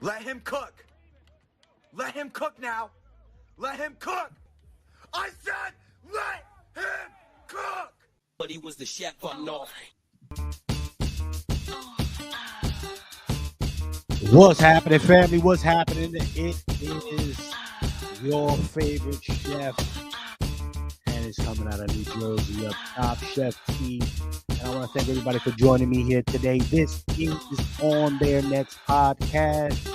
Let him cook. Let him cook now. Let him cook. I said let him cook. But he was the chef up north. What's happening, family? What's happening? It is your favorite chef, and it's coming out of New Jersey, up top, Chef T. And I want to thank everybody for joining me here today. This is On Their Next podcast.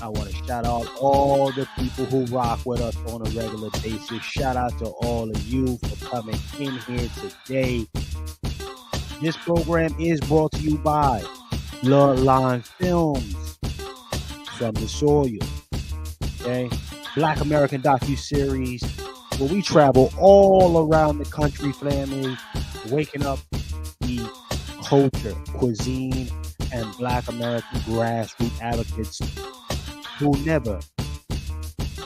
I want to shout out all the people who rock with us on a regular basis. Shout out to all of you for coming in here today. This program is brought to you by Bloodline Films, From the Soil, okay? Black American docu-series where we travel all around the country, family, waking up the culture, cuisine, and Black American grassroots advocates who never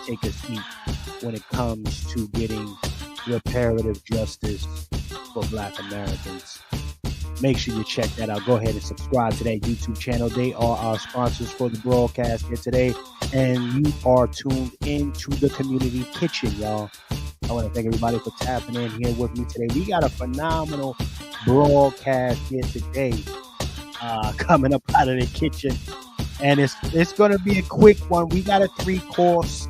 take a seat when it comes to getting reparative justice for Black Americans. Make sure you check that out. Go ahead and subscribe to that YouTube channel. They are our sponsors for the broadcast here today. And you are tuned into the community kitchen, y'all. I want to thank everybody for tapping in here with me today. We got a phenomenal broadcast here today coming up out of the kitchen. And it's going to be a quick one. We got a 3-course.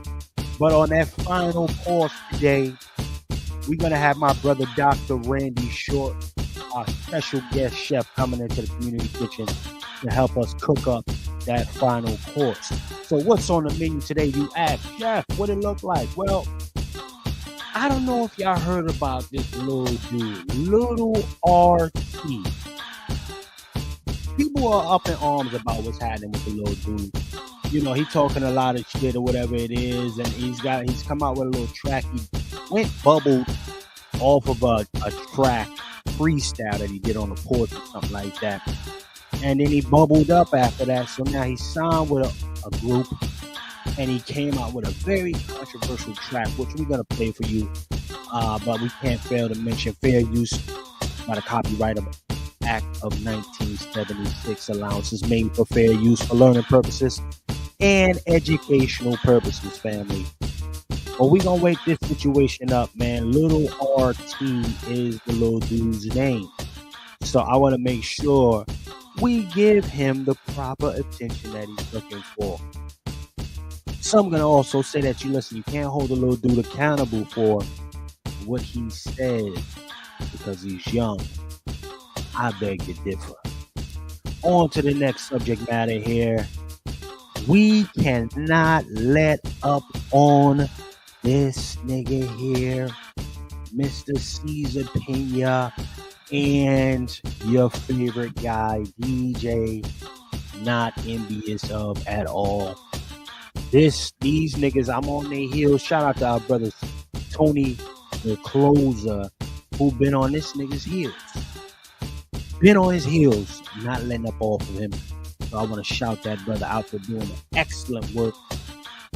But on that final course today, we're going to have my brother, Dr. Randy Short, our special guest chef, coming into the community kitchen to help us cook up that final course. So what's on the menu today, you ask? Chef, what it look like? Well, I don't know if y'all heard about this little dude, Lil RT. People are up in arms about what's happening with the little dude. You know, he talking a lot of shit or whatever it is, and he's come out with a little track. He went bubbled off of a track freestyle that he did on the porch or something like that, and then he bubbled up after that. So now he's signed with a group, and he came out with a very controversial track, which we're gonna play for you. But we can't fail to mention fair use by the Copyright Act of 1976. Allowances made for fair use for learning purposes and educational purposes, family. But we gonna wake this situation up, man. Lil RT is the little dude's name. So I want to make sure we give him the proper attention that he's looking for. Some gonna also say that you can't hold a little dude accountable for what he says because he's young. I beg to differ. On to the next subject matter here. We cannot let up on this nigga here, Mr. Caesar Pena, and your favorite guy, DJ, not envious of at all. These niggas, I'm on their heels. Shout out to our brothers, Tony, the closer, who been on this nigga's heels. Been on his heels, not letting up off of him. So I want to shout that brother out for doing excellent work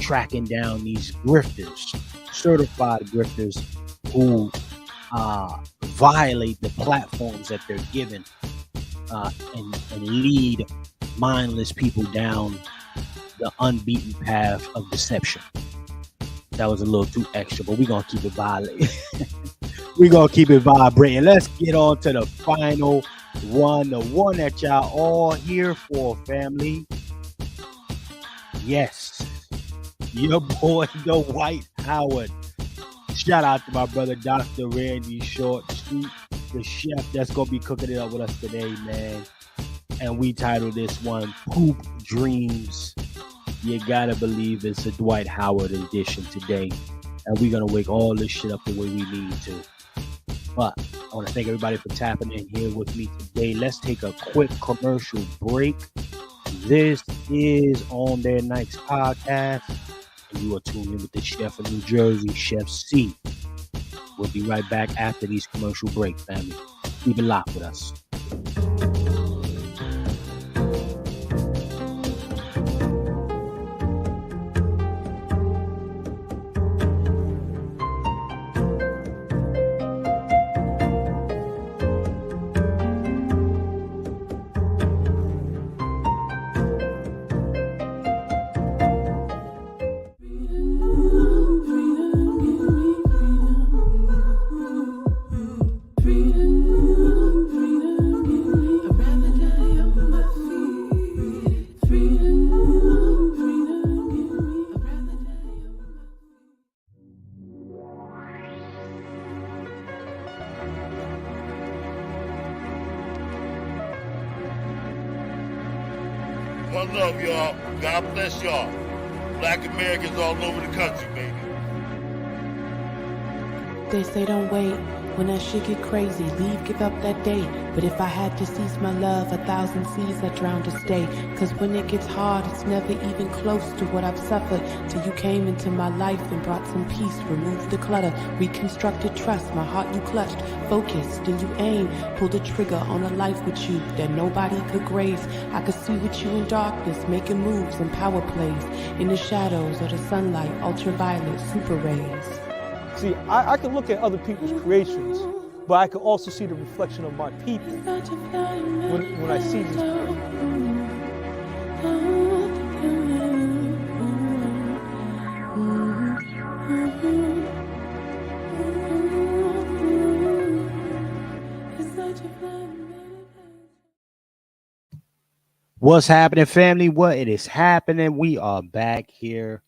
tracking down these grifters, certified grifters who violate the platforms that they're given and lead mindless people down the unbeaten path of deception. That was a little too extra, but we're going to keep it violating. We're going to keep it vibrating. Let's get on to the final one, the one that y'all all here for, family. Yes, your boy, Dwight Howard. Shout out to my brother, Dr. Randy Short, the chef that's going to be cooking it up with us today, man. And we titled this one, Pooph Dreams. You gotta believe it's a Dwight Howard edition today. And we're going to wake all this shit up the way we need to. But I want to thank everybody for tapping in here with me today. Let's take a quick commercial break. This is On Their Next podcast. And you are tuned in with the chef of New Jersey, Chef C. We'll be right back after these commercial breaks, family. Keep it locked with us. One love, y'all. God bless y'all. Black Americans all over the country, baby. They say don't wait. When that shit get crazy, leave, give up that date. But if I had to cease my love, 1,000 seas I drown to stay. Cause when it gets hard, it's never even close to what I've suffered. Till you came into my life and brought some peace, removed the clutter, reconstructed trust. My heart you clutched, focused, and you aim. Pulled the trigger on a life with you that nobody could graze. I could see with you in darkness, making moves and power plays. In the shadows of the sunlight, ultraviolet super rays. See, I can look at other people's creations, but I can also see the reflection of my people when I see these people. What's happening, family? What it is happening? We are back here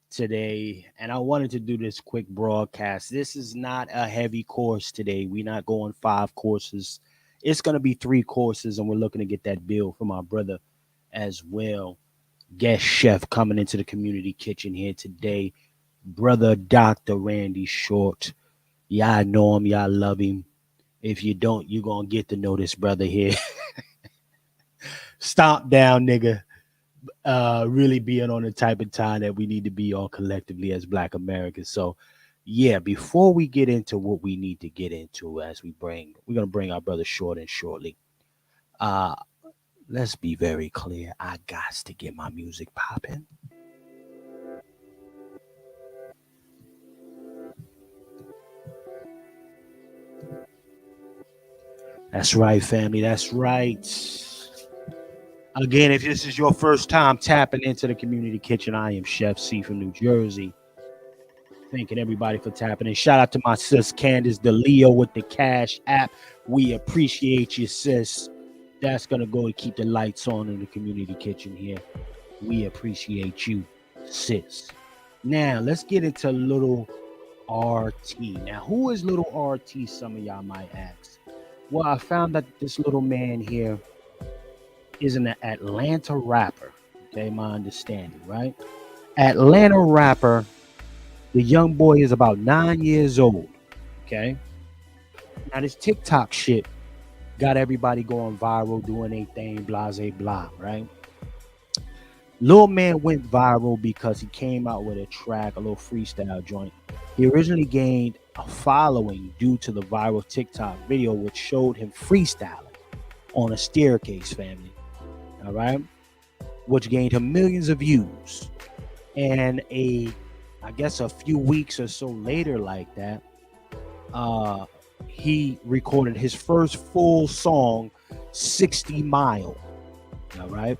today, and I wanted to do this quick broadcast. This is not a heavy course today. We're not going 5 courses. It's going to be 3 courses, and we're looking to get that bill from our brother as well. Guest chef coming into the community kitchen here today, brother Dr. Randy Short. Y'all know him. Y'all love him. If you don't, you're going to get to know this brother here. Stomp down, nigga. Really being on the type of time that we need to be on collectively as Black Americans. So yeah, before we get into what we need to get into, we're gonna bring our brother Short in shortly. Let's be very clear. I got to get my music popping. That's right, family. That's right. Again, if this is your first time tapping into the community kitchen, I am Chef C from New Jersey. Thanking everybody for tapping in. Shout out to my sis Candace DeLeo with the Cash app. We appreciate you, sis. That's going to go and keep the lights on in the community kitchen here. We appreciate you, sis. Now, let's get into Lil RT. Now, who is Lil RT? Some of y'all might ask. Well, I found that this little man here is an Atlanta rapper. Okay, my understanding, right? Atlanta rapper. The young boy is about 9 years old. Okay. Now this TikTok shit got everybody going viral, doing their thing, blase blah, right? Lil man went viral because he came out with a track, a little freestyle joint. He originally gained a following due to the viral TikTok video, which showed him freestyling on a staircase, family. All right, which gained him millions of views. And I guess a few weeks or so later, like that, he recorded his first full song, 60 Mile. All right,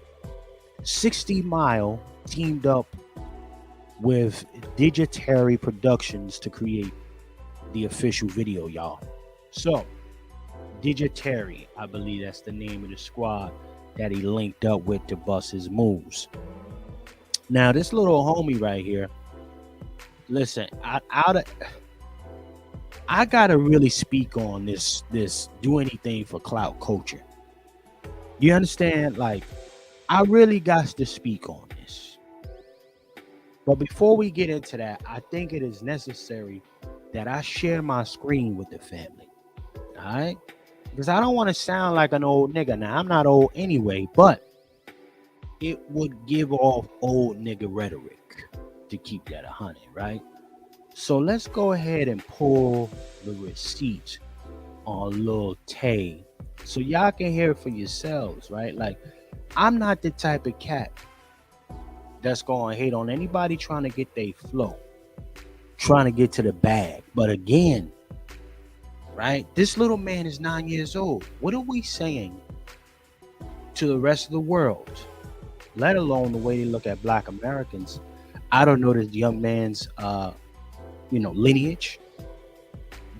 60 Mile teamed up with Digitary Productions to create the official video, y'all. So, Digitary, I believe that's the name of the squad that he linked up with to bust his moves. Now, this little homie right here, listen, I gotta really speak on this do anything for clout culture. You understand? Like, I really got to speak on this. But before we get into that, I think it is necessary that I share my screen with the family. All right? Because I don't want to sound like an old nigga. Now, I'm not old anyway, but it would give off old nigga rhetoric to keep that 100, right? So let's go ahead and pull the receipt on Lil Tay so y'all can hear it for yourselves, right? Like, I'm not the type of cat that's going to hate on anybody trying to get their flow, trying to get to the bag. But again, right? This little man is 9 years old. What are we saying to the rest of the world, let alone the way they look at Black Americans? I don't know this young man's, lineage.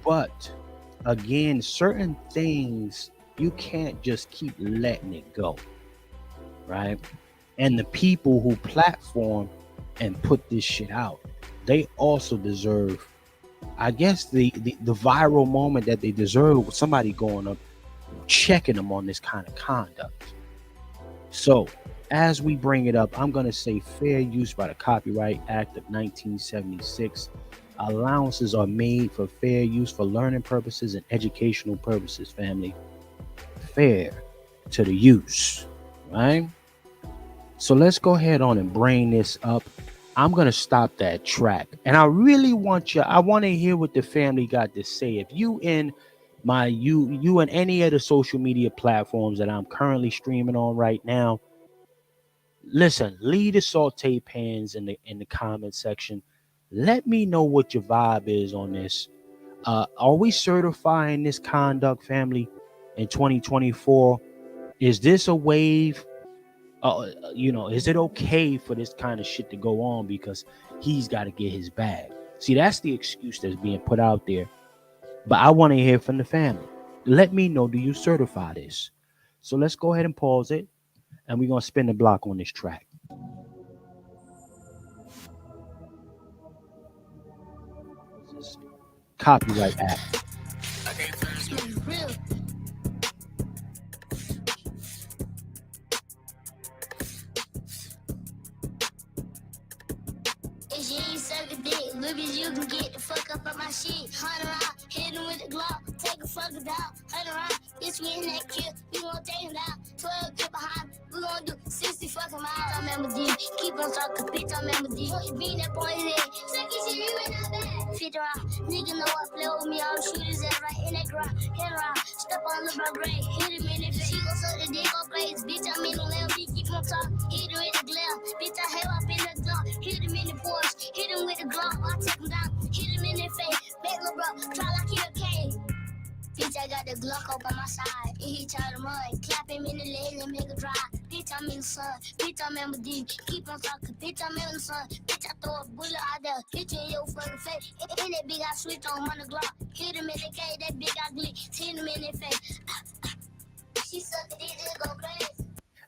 But again, certain things, you can't just keep letting it go, right? And the people who platform and put this shit out, they also deserve, I guess, the viral moment that they deserve with somebody going up, checking them on this kind of conduct. So as we bring it up, I'm going to say fair use by the Copyright Act of 1976. Allowances are made for fair use for learning purposes and educational purposes, family. Fair to the use, right? So let's go ahead on and bring this up. I'm going to stop that track. And I really want to hear what the family got to say. If you in you in any of the social media platforms that I'm currently streaming on right now, listen, leave the saute pans in the comment section. Let me know what your vibe is on this. Are we certifying this conduct, family, in 2024? Is this a wave? Is it okay for this kind of shit to go on because he's got to get his bag? See, that's the excuse that's being put out there. But I want to hear from the family. Let me know, do you certify this? So let's go ahead and pause it, and we're going to spin the block on this track. Copyright Act. You can get the fuck up on my shit. 100 round, hit him with the Glock, take a fucker down. 100 round, bitch, we in that kill, we gon' take him down. 12 get behind, we gon' do 60 fucking miles. I'm Melody, keep on talking, bitch, I'm Melody. Being that boy head, sucky shit, you ain't not bad. 50 round, nigga know I play with me, all the shooters at right in that ground. Hit around, step on the bar grade, hit him in the face. She gon' suck the dick on grades, bitch, I'm in the LB, keep on talking, hit him in the glare. Bitch, I hell up in the Glock, hit him in the Porsche, hit him with the Glock, I take him down. Hit him in the face, make little bro, try like he a king. Bitch, I got the Glock up on my side. And he try to run, clap him in the leg and make a drive. Bitch, I'm in the sun, bitch, I'm in my D. Keep on talking, bitch, I'm in the sun. Bitch, I throw a bullet out there, bitch, in your fucking face. In that big I switch on the Glock. Hit him in the K, that big I glitch. Hit him in the face. She suck the dick, just go crazy.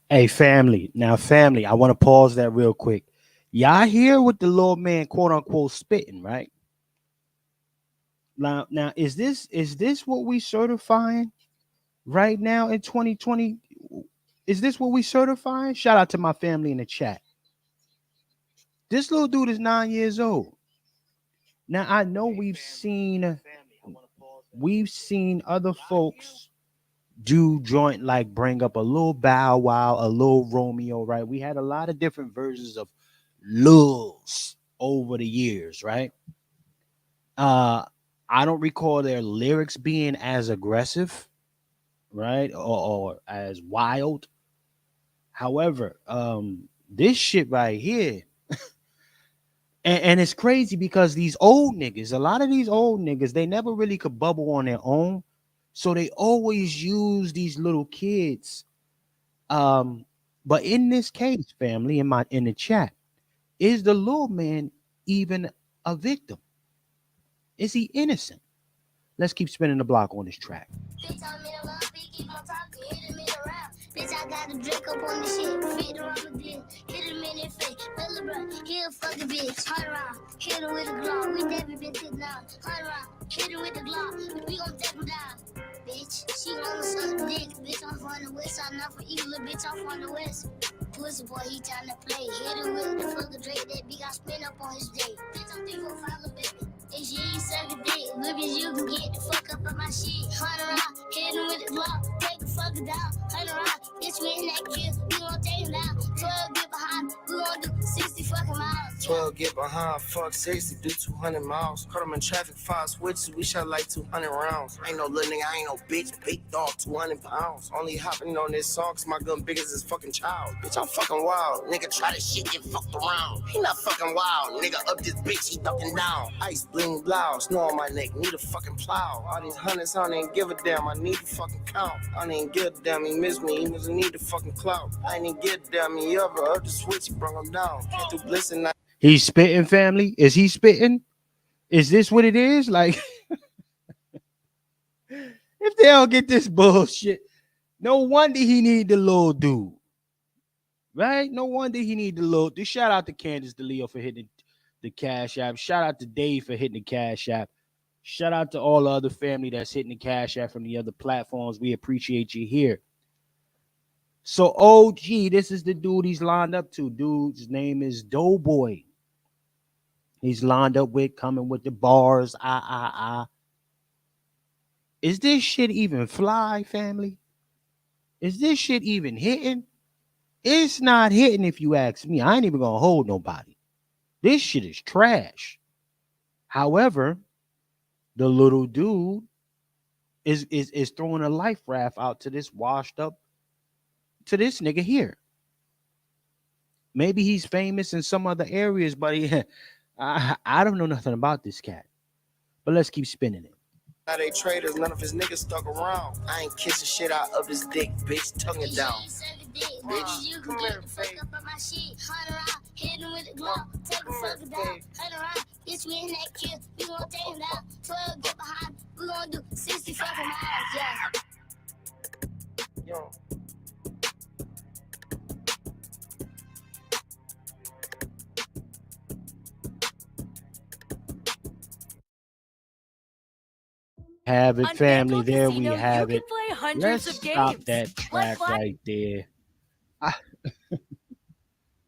Hey, family. Now, family, I want to pause that real quick. Y'all hear what the little man, quote unquote, spitting, right? Now, is this what we certifying right now in 2020? Is this what we certifying? Shout out to my family in the chat. This little dude is 9 years old. Now, I know we've seen other folks do joint like bring up a little Bow Wow, a little Romeo, right? We had a lot of different versions of Lils over the years, right? I don't recall their lyrics being as aggressive, right? Or as wild. However, this shit right here, and it's crazy because these old niggas, a lot of these old niggas, they never really could bubble on their own. So they always use these little kids. But in this case, family, in the chat, is the little man even a victim? Is he innocent? Let's keep spinning the block on this track. Bitch, I'm in a love, keep on talking, hit him in the round. Bitch, I got a drink up on the shit, fit around the dick, hit him in the face, little bro, he a fucking bitch, 100 round, hit him with a Glock, we never been taken down, 100 round, hit him with the Glock, we gon' take him down. Bitch, she wanna suck the dick, bitch, I'm from the west, I'm not from Eagle, bitch, I'm from the west. Pussy boy, he tryna play, hit him with the fucking Drake, that big I spin up on his day. Bitch, I'm 3 4 5 little baby. If you ain't suck a dick, bitch, you can get the fuck up on my shit. 100 round, hit him with the Glock, take the fucker down. 100 round, bitch, we in that kill, we gon' take him down. 12 get behind, we gon' do 60 fucking miles. 12 get behind, fuck 60, do 200 miles. Caught him in traffic, 5 switches, we shot like 200 rounds. I ain't no little nigga, I ain't no bitch, big dog, 200 pounds. Only hopping on this song cause my gun big as his fucking child. Bitch, I'm fucking wild, nigga try this shit, get fucked around. He not fucking wild, nigga up this bitch, he ducking down. Ice bling blouse, snow on my neck, need a fucking plow. All these hundreds, I don't even give a damn, I need to fucking count. I don't even give a damn, he missed me, he doesn't need the fucking clout. I ain't even get a damn, he up the switch, he brought him down. Can't do bliss and He's spitting, family. Is he spitting? Is this what it is? Like, if they don't get this bullshit, no wonder he need the little dude. Right? No wonder he need the little dude. Shout out to Candace DeLeo for hitting the Cash App. Shout out to Dave for hitting the Cash App. Shout out to all the other family that's hitting the Cash App from the other platforms. We appreciate you here. So OG, this is the dude he's lined up to. Dude's name is Doughboy. He's lined up with, coming with the bars. Is this shit even fly, family? Is this shit even hitting? It's not hitting if you ask me. I ain't even gonna hold nobody. This shit is trash. However, the little dude is throwing a life raft out to this washed up, to this nigga here. Maybe he's famous in some other areas, but I don't know nothing about this cat. But let's keep spinning it. Now they traders, none of his niggas stuck around. I ain't kissing shit out of his dick, bitch. Tongue it down. Bitch, you can get the fuck up on my shit. 100 round, hit him with a glove, take a fuck down. 100 round, bitch, we in that kill, we gon' take him down. 12, get behind, we gon' do 60 fucking miles, yeah. yo. Have it, On family. FanDuel There we Casino, have you it. can play hundreds Let's of stop games. that track Like right there.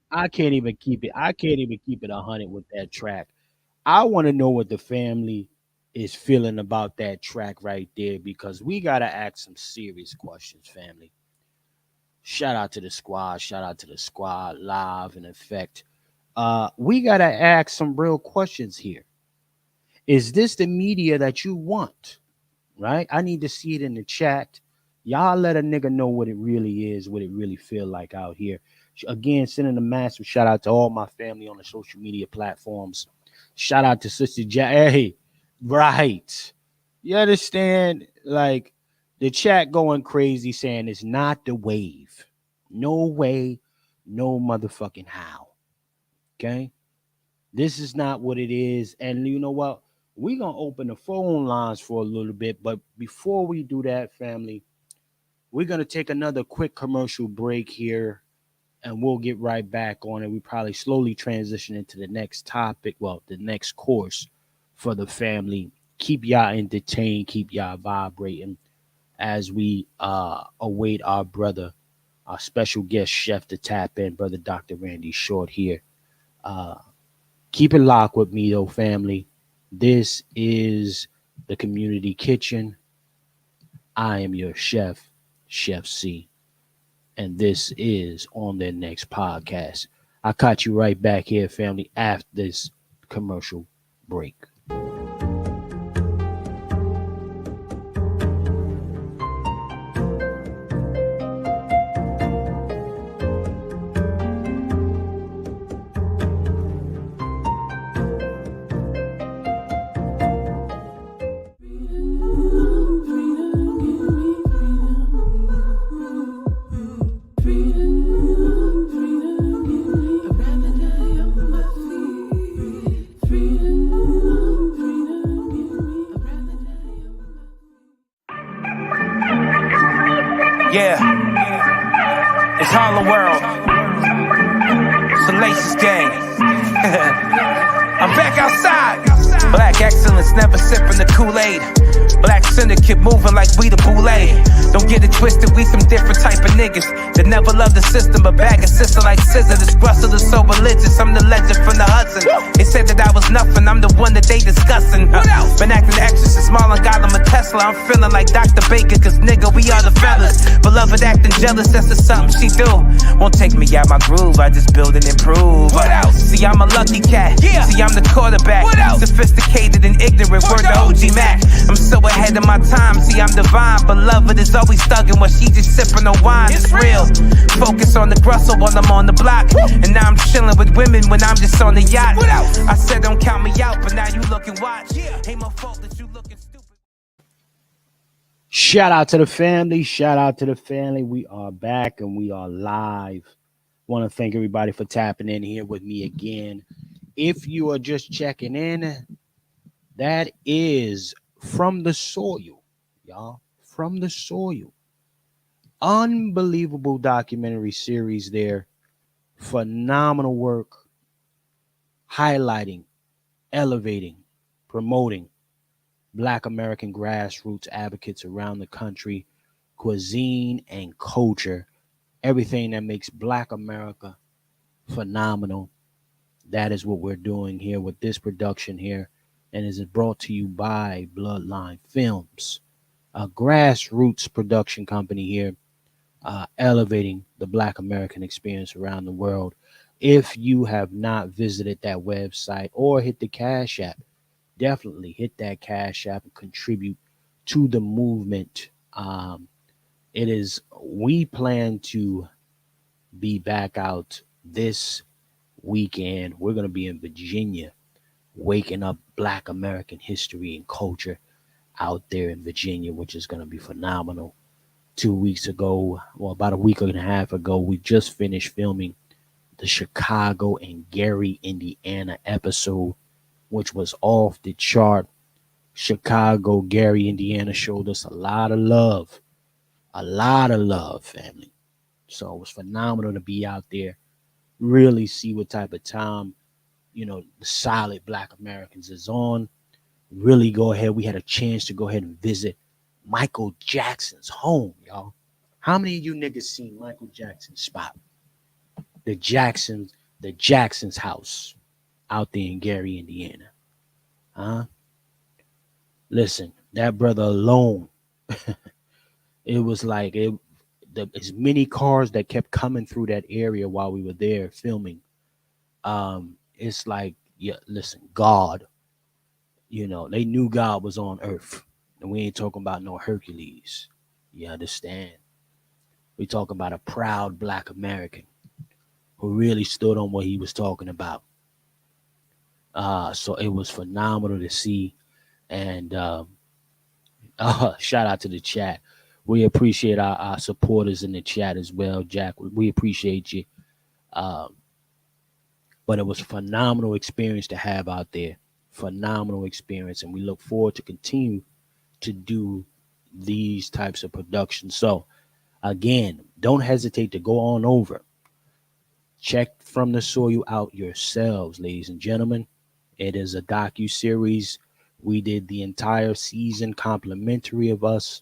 I can't even keep it. I can't even keep it 100 with that track. I want to know what the family is feeling about that track right there, because we got to ask some serious questions, family. Shout out to the squad. Shout out to the squad live in effect. We got to ask some real questions here. Is this the media that you want? Right? I need to see it in the chat. Y'all let a nigga know what it really is, what it really feel like out here. Again, sending a massive shout out to all my family on the social media platforms. Shout out to Sister Jack. Hey, right. You understand? Like, the chat going crazy saying it's not the wave. No way, no motherfucking how. Okay? This is not what it is. And you know what? We're going to open the phone lines for a little bit. But before we do that, family, we're going to take another quick commercial break here, and we'll get right back on it. We probably slowly transition into the next topic, well, the next course for the family. Keep y'all entertained, keep y'all vibrating as we await our brother, our special guest chef to tap in, Brother Dr. Randy Short here. Keep it locked with me, though, family. This is the Community Kitchen. I am your chef, Chef C, and this is On Their Next Podcast. I'll catch you right back here, family, after this commercial break. Yeah, it's Harlem World. Salacious Gang. I'm back outside. Black excellence, never sipping the Kool-Aid. Black syndicate moving like we the boule. Don't get it twisted, we some different type of niggas that never love the system, but bag a sister like scissor. This Russell is so religious, I'm the legend from the Hudson. They said that I was nothing, I'm the one that they discussing. Been acting the exorcist, Marlon got him a Tesla. I'm feeling like Dr. Baker, cause nigga, we are the fellas. Beloved acting jealous, that's just something she do. Won't take me out my groove, I just build and improve. What else? See, I'm a lucky cat. Yeah. See, I'm the quarterback. What else? Sophisticated and ignorant, word to OG Mac. I'm so ahead of my time, see, I'm divine. Beloved is always thugging while she just sipping on wine. It's real. Focus on the Grussel while I'm on the block. And now I'm chilling with women when I'm just on the yacht. What else? I said don't count me out, but now you look and watch. Ain't my fault that you looking stupid. Shout out to the family. Shout out to the family. We are back and we are live. Want to thank everybody for tapping in here with me again. If you are just checking in, that is From the Soil, y'all. From the Soil. Unbelievable documentary series there. Phenomenal work. Highlighting, elevating, promoting Black American grassroots advocates around the country, cuisine and culture everything that makes Black America phenomenal. That is what we're doing here with this production here, and is brought to you by Bloodline Films, a grassroots production company here, elevating the Black American experience around the world. If you have not visited that website or hit the Cash App, definitely hit that Cash App and contribute to the movement. We plan to be back out this weekend. We're going to be in Virginia, waking up Black American history and culture out there in Virginia, which is going to be phenomenal. 2 weeks ago, well, about a week and a half ago, we just finished filming the Chicago and Gary, Indiana episode, which was off the chart. Chicago, Gary, Indiana showed us a lot of love, family. So it was phenomenal to be out there, really see what type of time, the solid Black Americans is on. Really go ahead. We had a chance to go ahead and visit Michael Jackson's home, y'all. How many of you niggas seen Michael Jackson's spot? The Jackson's house out there in Gary, Indiana. Huh? Listen, that brother alone, it was like as many cars that kept coming through that area while we were there filming. It's like, yeah, listen, God, they knew God was on earth. And we ain't talking about no Hercules. You understand? We talking about a proud Black American who really stood on what he was talking about. So it was phenomenal to see. And shout out to the chat. We appreciate our supporters in the chat as well, Jack. We appreciate you. But it was a phenomenal experience to have out there. Phenomenal experience. And we look forward to continue to do these types of productions. So again, don't hesitate to go on over. Check From the Soil out yourselves, ladies and gentlemen. It is a docu-series. We did the entire season complimentary of us,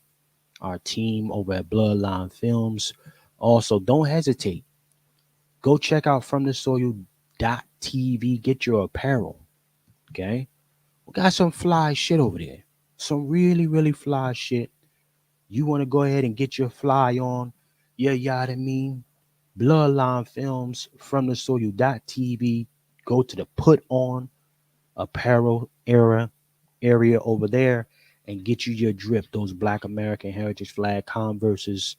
our team over at Bloodline Films. Also, don't hesitate. Go check out FromTheSoil.tv. Get your apparel. Okay? We got some fly shit over there. Some really, really fly shit. You want to go ahead and get your fly on? Yeah, you know what I mean? Bloodline Films, FromTheSoil.tv. Go to the Put On apparel area over there and get you your drip. Those Black American Heritage Flag Converses,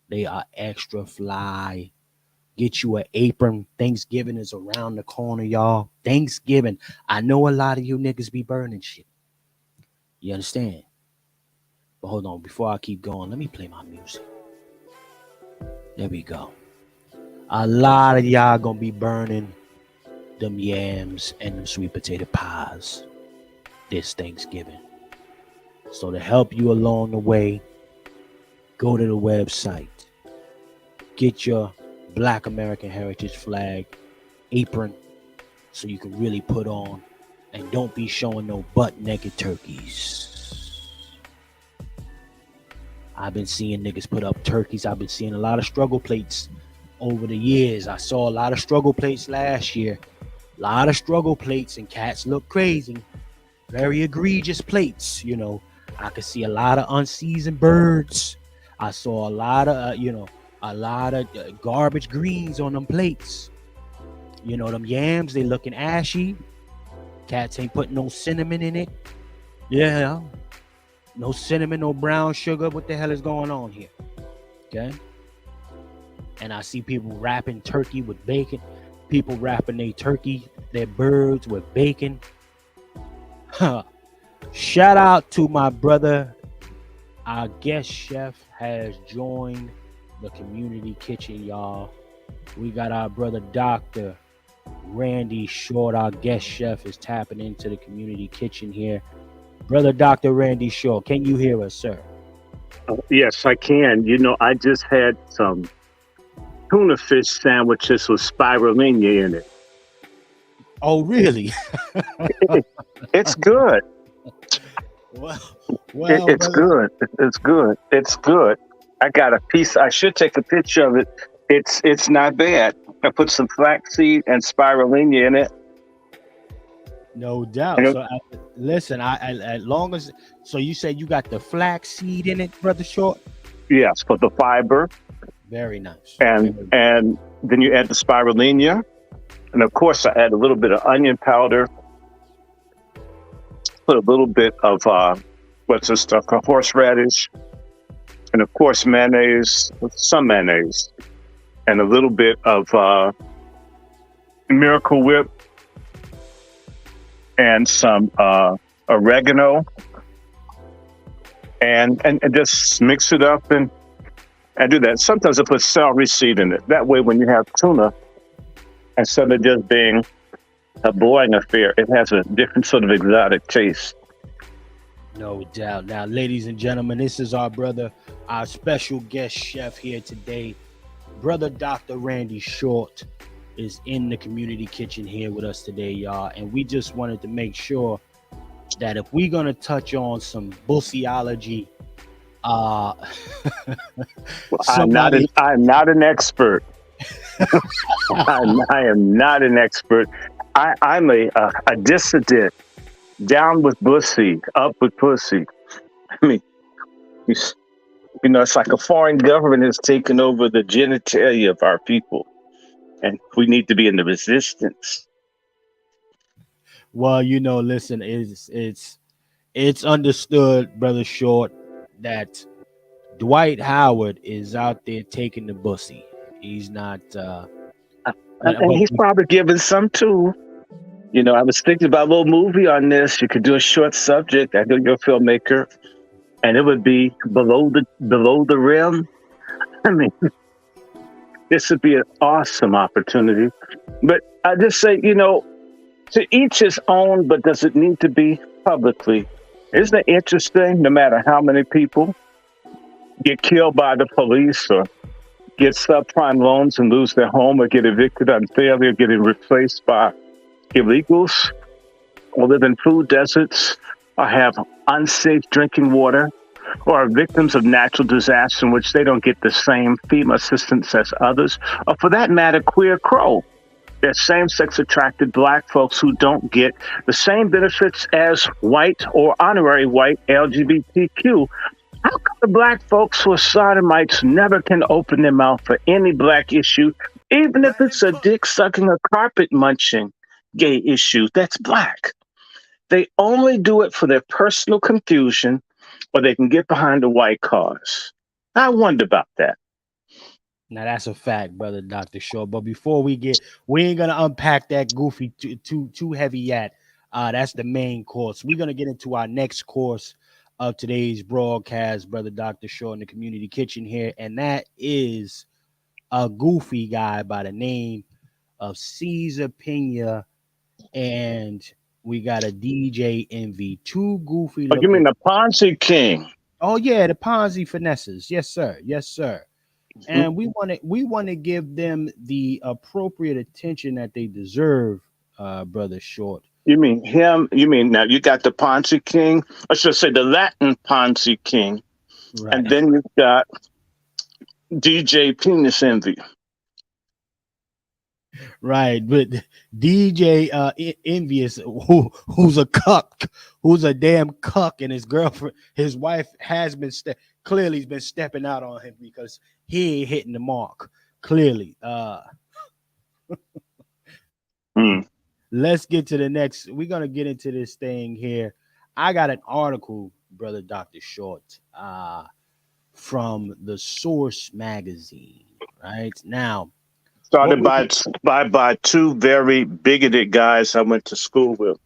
they are extra fly. Get you an apron. Thanksgiving is around the corner, y'all. Thanksgiving. I know a lot of you niggas be burning shit. You understand? But hold on, before I keep going, let me play my music. There we go. A lot of y'all gonna be burning them yams and them sweet potato pies this Thanksgiving. So to help you along the way, go to the website. Get your Black American Heritage Flag apron so you can really put on, and don't be showing no butt naked turkeys. I've been seeing niggas put up turkeys. I've been seeing a lot of struggle plates over the years. I saw a lot of struggle plates last year. A lot of struggle plates, and cats look crazy. Very egregious plates, I could see a lot of unseasoned birds. I saw a lot of, garbage greens on them plates. Them yams, they looking ashy. Cats ain't putting no cinnamon in it. Yeah. No cinnamon, no brown sugar. What the hell is going on here? Okay. And I see people wrapping turkey with bacon. People wrapping their birds with bacon. Shout out to my brother. Our guest chef has joined the community kitchen, y'all. We got our brother Dr. Randy Short. Our guest chef is tapping into the community kitchen here. Brother Dr. Randy Short, can you hear us, sir? Yes, I can. I just had some tuna fish sandwiches with spirulina in it. Oh, really? It's good. Well, it's good. It's good. It's good. I got a piece. I should take a picture of it It's not bad. I put some flaxseed and spirulina in it. No doubt. And So listen, as long as so you said you got the flax seed in it, brother Short. yes, for the fiber, Very nice. and then you add the spirulina, and of course I add a little bit of onion powder, put a little bit of what's this stuff called, horseradish, and of course mayonnaise, some mayonnaise, and a little bit of Miracle Whip, and some oregano, and just mix it up and do that. Sometimes I put celery seed in it. That way, when you have tuna, instead of just being a boring affair, it has a different sort of exotic taste. No doubt. Now, ladies and gentlemen, this is our brother, our special guest chef here today. Brother Dr. Randy Short is in the community kitchen here with us today, y'all. And we just wanted to make sure that if we're going to touch on some Bussyology, I'm not an expert. I am not an expert. I'm a dissident. Down with Bussy, up with pussy. I mean, it's like a foreign government has taken over the genitalia of our people, and we need to be in the resistance. Well, listen, it's understood, brother Short, that Dwight Howard is out there taking the Bussy. He's not, and he's probably giving some too. I was thinking about a little movie on this. You could do a short subject. I know you're a filmmaker, and it would be below the rim. I mean, this would be an awesome opportunity. But I just say, to each his own, but does it need to be publicly? Isn't it interesting, no matter how many people get killed by the police or get subprime loans and lose their home or get evicted unfairly or get replaced by illegals or live in food deserts or have unsafe drinking water or are victims of natural disaster in which they don't get the same FEMA assistance as others, or for that matter, queer crow. There's same-sex attracted Black folks who don't get the same benefits as white or honorary white LGBTQ. How come the Black folks who are sodomites never can open their mouth for any Black issue, even if it's a dick-sucking or carpet-munching gay issue that's Black? They only do it for their personal confusion, or they can get behind the white cause. I wonder about that. Now that's a fact, brother Dr. Short. But before we ain't gonna unpack that goofy too heavy yet. That's the main course. We're gonna get into our next course of today's broadcast, brother Dr. Short, in the community kitchen here, and that is a goofy guy by the name of Caesar Pena, and we got a DJ Envy. Two goofy. Oh, you mean the Ponzi King? Oh yeah, the Ponzi finesses. Yes, sir. Yes, sir. And we want to give them the appropriate attention that they deserve, brother Short. You mean him? You mean now you got the Ponzi King? I should say the Latin Ponzi King, right. And then you've got DJ Penis Envy. Right, but DJ Envious, who's a cuck, who's a damn cuck, and his girlfriend, his wife has been clearly been stepping out on him because he ain't hitting the mark. Clearly, Let's get to the next. We're gonna get into this thing here. I got an article, brother Dr. Short, from the Source magazine. Right now. Started by two very bigoted guys I went to school with.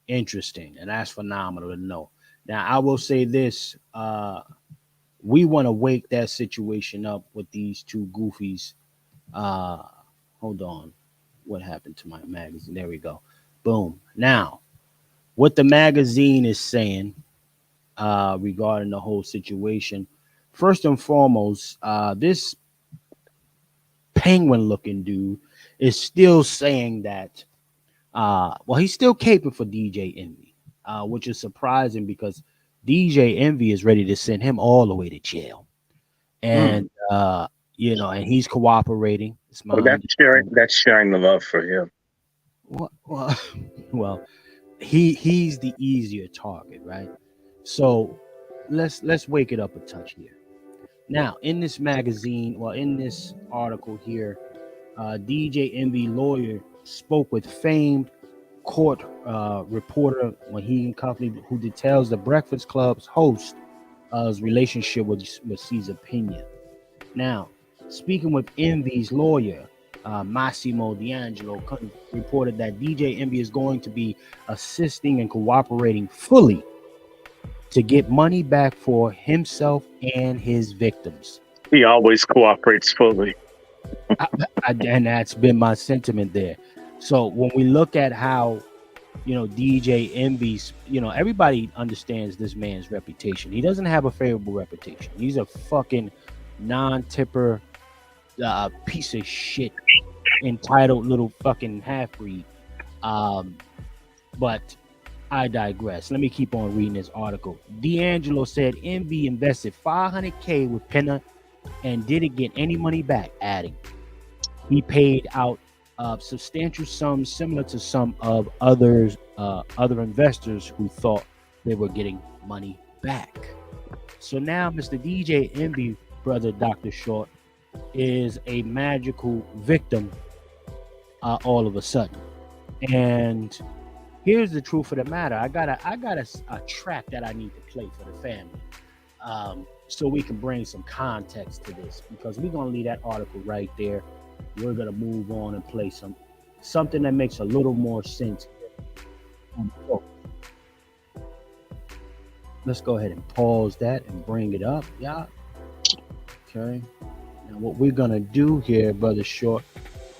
Interesting, and that's phenomenal to know. Now, I will say this: we want to wake that situation up with these two goofies. Hold on, what happened to my magazine? There we go. Boom. Now, what the magazine is saying regarding the whole situation. First and foremost, this penguin looking dude is still saying that he's still caping for DJ Envy, which is surprising because DJ Envy is ready to send him all the way to jail. And and he's cooperating. It's my That's sharing the love for him. Well, he's the easier target, right? So let's wake it up a touch here. Now, in this magazine, in this article here, DJ Envy lawyer spoke with famed court reporter when he and company who details the Breakfast Club's host's relationship with Caesar Pena. Now, speaking with Envy's lawyer, Massimo D'Angelo reported that DJ Envy is going to be assisting and cooperating fully to get money back for himself and his victims. He always cooperates fully. And that's been my sentiment there. So when we look at how, DJ Envy's, everybody understands this man's reputation. He doesn't have a favorable reputation. He's a fucking non-tipper, piece of shit, entitled little fucking half-breed. But I digress. Let me keep on reading this article. D'Angelo said Envy invested $500K with Pena and didn't get any money back, adding he paid out substantial sums similar to some of other investors who thought they were getting money back. So now Mr. DJ Envy, brother Dr. Short, is a magical victim all of a sudden. And here's the truth of the matter. I got a track that I need to play for the family, so we can bring some context to this, because we're gonna leave that article right there. We're gonna move on and play something that makes a little more sense. Let's go ahead and pause that and bring it up, yeah. Okay. Now what we're gonna do here, brother Short,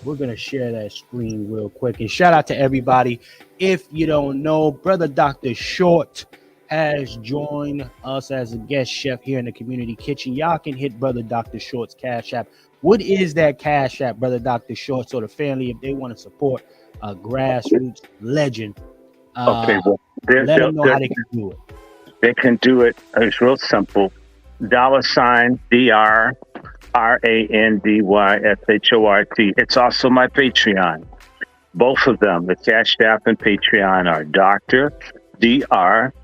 we're gonna share that screen real quick. And shout out to everybody. If you don't know, brother Dr. Short has joined us as a guest chef here in the community kitchen. Y'all can hit brother Dr. Short's Cash App. What is that Cash App, brother Dr. Short? So the family, if they want to support a grassroots legend, well, let them know how they can do it. They can do it. It's real simple. $DRRANDYSHORT. It's also my Patreon. Both of them, the Cash App and Patreon, are Dr. DRRANDYSHORT.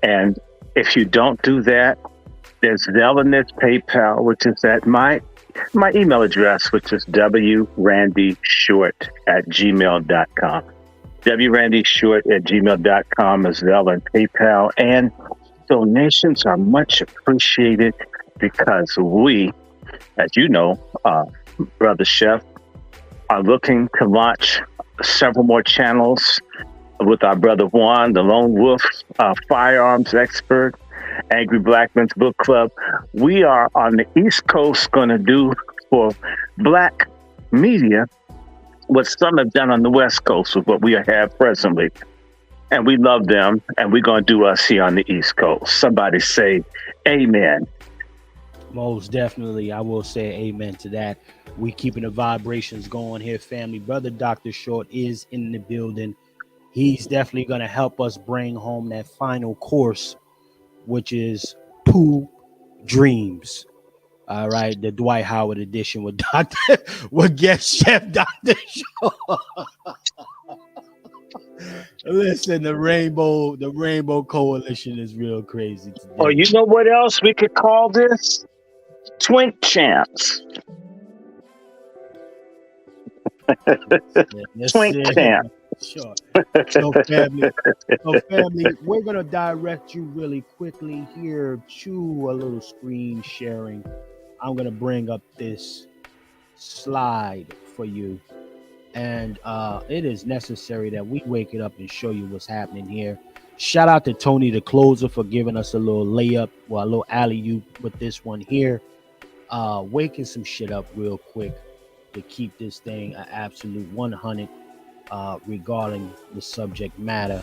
And if you don't do that, there's Zelle, PayPal, which is at my email address, which is wrandyshort@gmail.com. wrandyshort@gmail.com is Zelle and PayPal. And donations are much appreciated, because we, as you know, Brother Chef, are looking to launch several more channels with our brother Juan, the Lone Wolf, firearms expert, Angry Black Men's Book Club. We are on the East Coast going to do for Black media what some have done on the West Coast with what we have presently. And we love them, and we're going to do us here on the East Coast. Somebody say amen. Most definitely. I will say amen to that. We keeping the vibrations going here, family. Brother Dr. Short is in the building. He's definitely going to help us bring home that final course, which is Pooph Dreams. All right, the Dwight Howard edition with guest chef Dr. Short. Listen, the Rainbow Coalition is real crazy today. Oh, you know what else we could call this? Twink Champs. Twink Champs. Sure. So family, we're gonna direct you really quickly here to a little screen sharing. I'm gonna bring up this slide for you, and it is necessary that we wake it up and show you what's happening here. Shout out to Tony the Closer for giving us a little layup, a little alley-oop with this one here. Waking some shit up real quick to keep this thing an absolute 100 regarding the subject matter.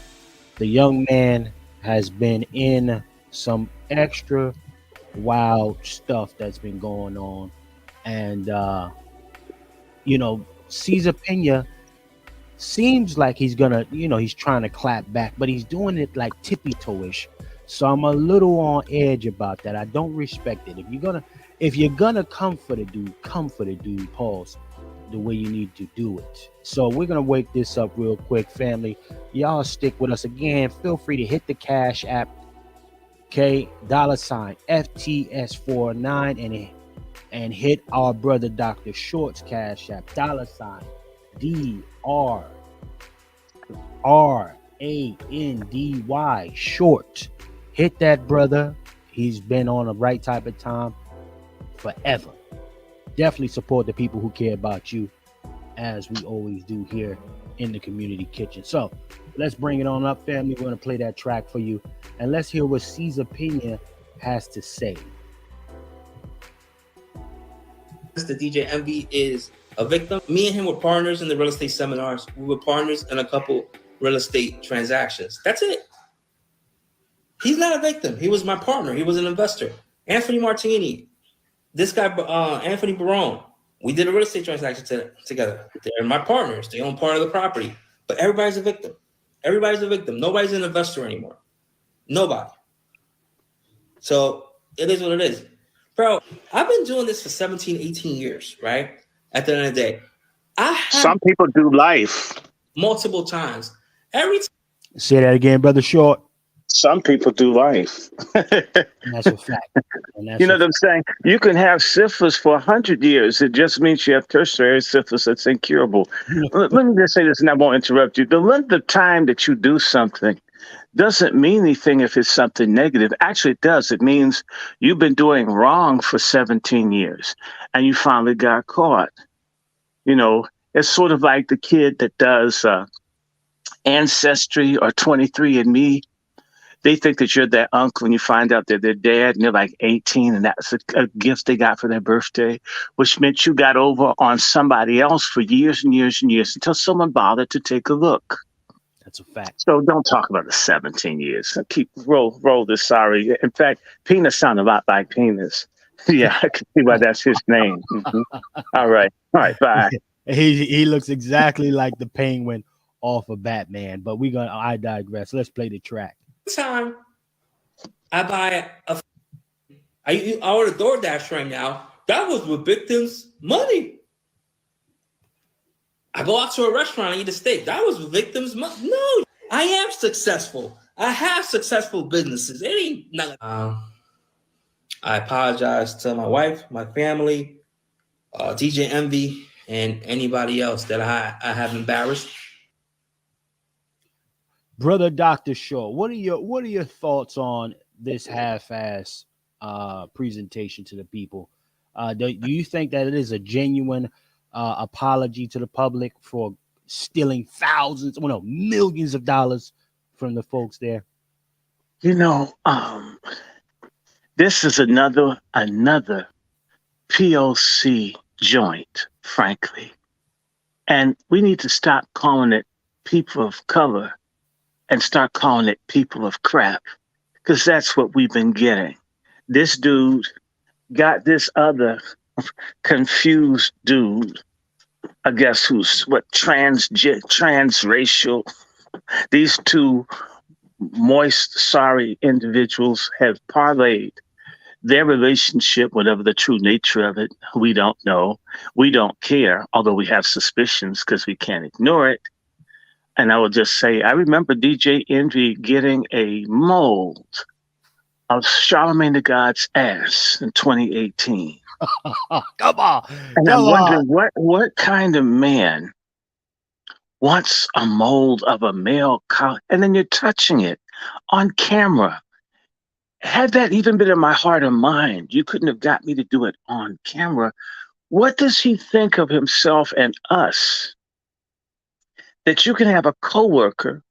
The young man has been in some extra wild stuff that's been going on, and Caesar Pena seems like he's gonna, he's trying to clap back, but he's doing it like tippy-toe-ish. So I'm a little on edge about that. I don't respect it. If you're gonna come for the dude, pause, the way you need to do it. So we're gonna wake this up real quick, family. Y'all stick with us again. Feel free to hit the Cash App, okay, $ FTS49, and hit our brother Dr. Short's Cash App, $DRRANDY Short. Hit that brother. He's been on the right type of time forever. Definitely support the people who care about you, as we always do here in the community kitchen. So let's bring it on up, family. We're going to play that track for you, and let's hear what Caesar Pena has to say. The DJ Envy is a victim. Me and him were partners in the real estate seminars. We were partners in a couple real estate transactions. That's it. He's not a victim. He was my partner. He was an investor. Anthony Martini, this guy, Anthony Barone, we did a real estate transaction together. They're my partners. They own part of the property. But everybody's a victim. Everybody's a victim. Nobody's an investor anymore. Nobody. So it is what it is. Bro, I've been doing this for 17, 18 years, right? At the end of the day. Some people do life. Multiple times. Say that again, brother Short. Some people do life. That's a fact. You know what I'm saying? You can have syphilis for 100 years. It just means you have tertiary syphilis that's incurable. Let me just say this, and I won't interrupt you. The length of time that you do something doesn't mean anything if it's something negative. Actually, it does. It means you've been doing wrong for 17 years, and you finally got caught. You know, it's sort of like the kid that does Ancestry or 23andMe. They think that you're their uncle and you find out they're their dad and they're like 18 and that's a gift they got for their birthday, which meant you got over on somebody else for years and years and years until someone bothered to take a look. That's a fact. So don't talk about the 17 years. Roll this. Sorry. In fact, Penis sound a lot like Penis. Yeah, I can see why that's his name. Mm-hmm. All right. Bye. He looks exactly like the Penguin off of Batman, but I digress. Let's play the track. Time I buy I order DoorDash right now. That was with victims' money. I go out to a restaurant and eat a steak. That was with victims' money. No, I am successful. I have successful businesses. It ain't nothing. I apologize to my wife, my family, DJ Envy, and anybody else that I have embarrassed. Brother Dr. Shaw, what are your thoughts on this half-ass presentation to the people? Do you think that it is a genuine apology to the public for stealing millions of dollars from the folks there? You know, this is another POC joint, frankly. And we need to stop calling it people of color and start calling it people of crap, because that's what we've been getting. This dude got this other confused dude, I guess, who's transracial. These two moist, sorry individuals have parlayed their relationship, whatever the true nature of it, we don't know. We don't care, although we have suspicions because we can't ignore it. And I will just say, I remember DJ Envy getting a mold of Charlemagne the God's ass in 2018. Come on. And I'm wondering what kind of man wants a mold of a male cow, and then you're touching it on camera. Had that even been in my heart or mind, you couldn't have got me to do it on camera. What does he think of himself and us? That you can have a coworker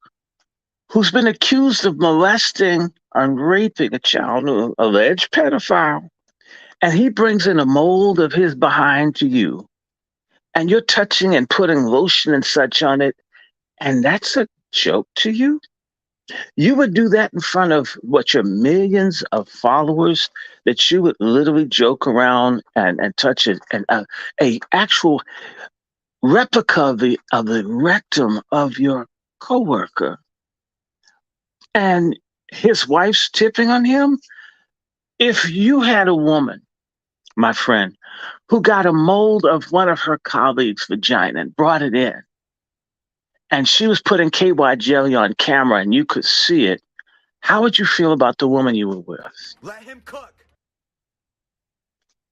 who's been accused of molesting and raping a child, an alleged pedophile, and he brings in a mold of his behind to you, and you're touching and putting lotion and such on it, and that's a joke to you? You would do that in front of your millions of followers, that you would literally joke around and touch it, and a actual replica of the rectum of your coworker. And his wife's tipping on him. If you had a woman, my friend, who got a mold of one of her colleagues' vagina and brought it in, and she was putting KY jelly on camera and you could see it, how would you feel about the woman you were with? Let him cook.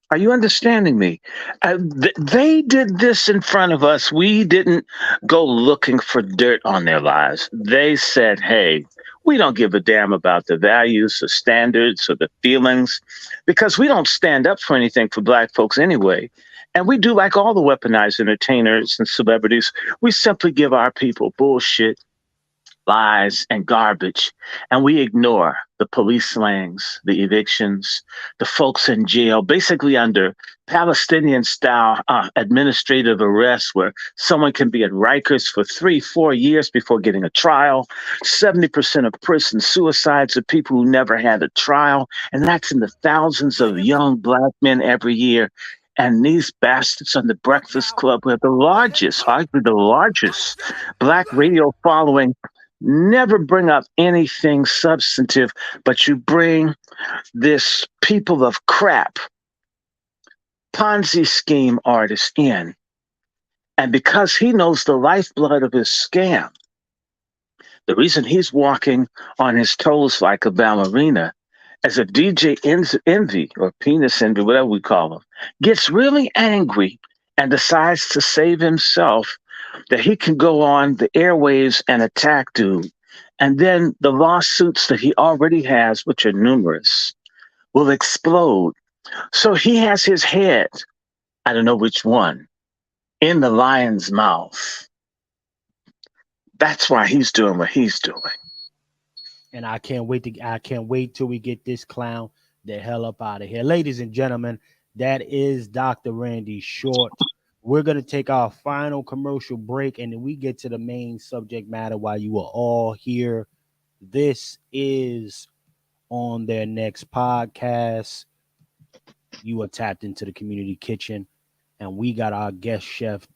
Are you understanding me? They did this in front of us. We didn't go looking for dirt on their lives. They said, hey, we don't give a damn about the values, the standards, or the feelings, because we don't stand up for anything for Black folks anyway. And we do like all the weaponized entertainers and celebrities. We simply give our people bullshit, lies, and garbage. And we ignore the police slangs, the evictions, the folks in jail, basically under Palestinian style administrative arrest, where someone can be at Rikers for 3-4 years before getting a trial. 70% of prison suicides are people who never had a trial. And that's in the thousands of young Black men every year. And these bastards on the Breakfast Club, who have the largest, arguably the largest Black radio following, never bring up anything substantive, but you bring this people of crap Ponzi scheme artist in. And because he knows the lifeblood of his scam, the reason he's walking on his toes like a ballerina, as if DJ Envy, or Penis Envy, whatever we call him, gets really angry and decides to save himself, that he can go on the airwaves and attack dude. And then the lawsuits that he already has, which are numerous, will explode. So he has his head, I don't know which one, in the lion's mouth. That's why he's doing what he's doing. And I can't wait till we get this clown the hell up out of here. Ladies and gentlemen, that is Dr. Randy Short. We're going to take our final commercial break, and then we get to the main subject matter while you are all here. This is On Their Next Podcast. You are tapped into the community kitchen, and we got our guest chef,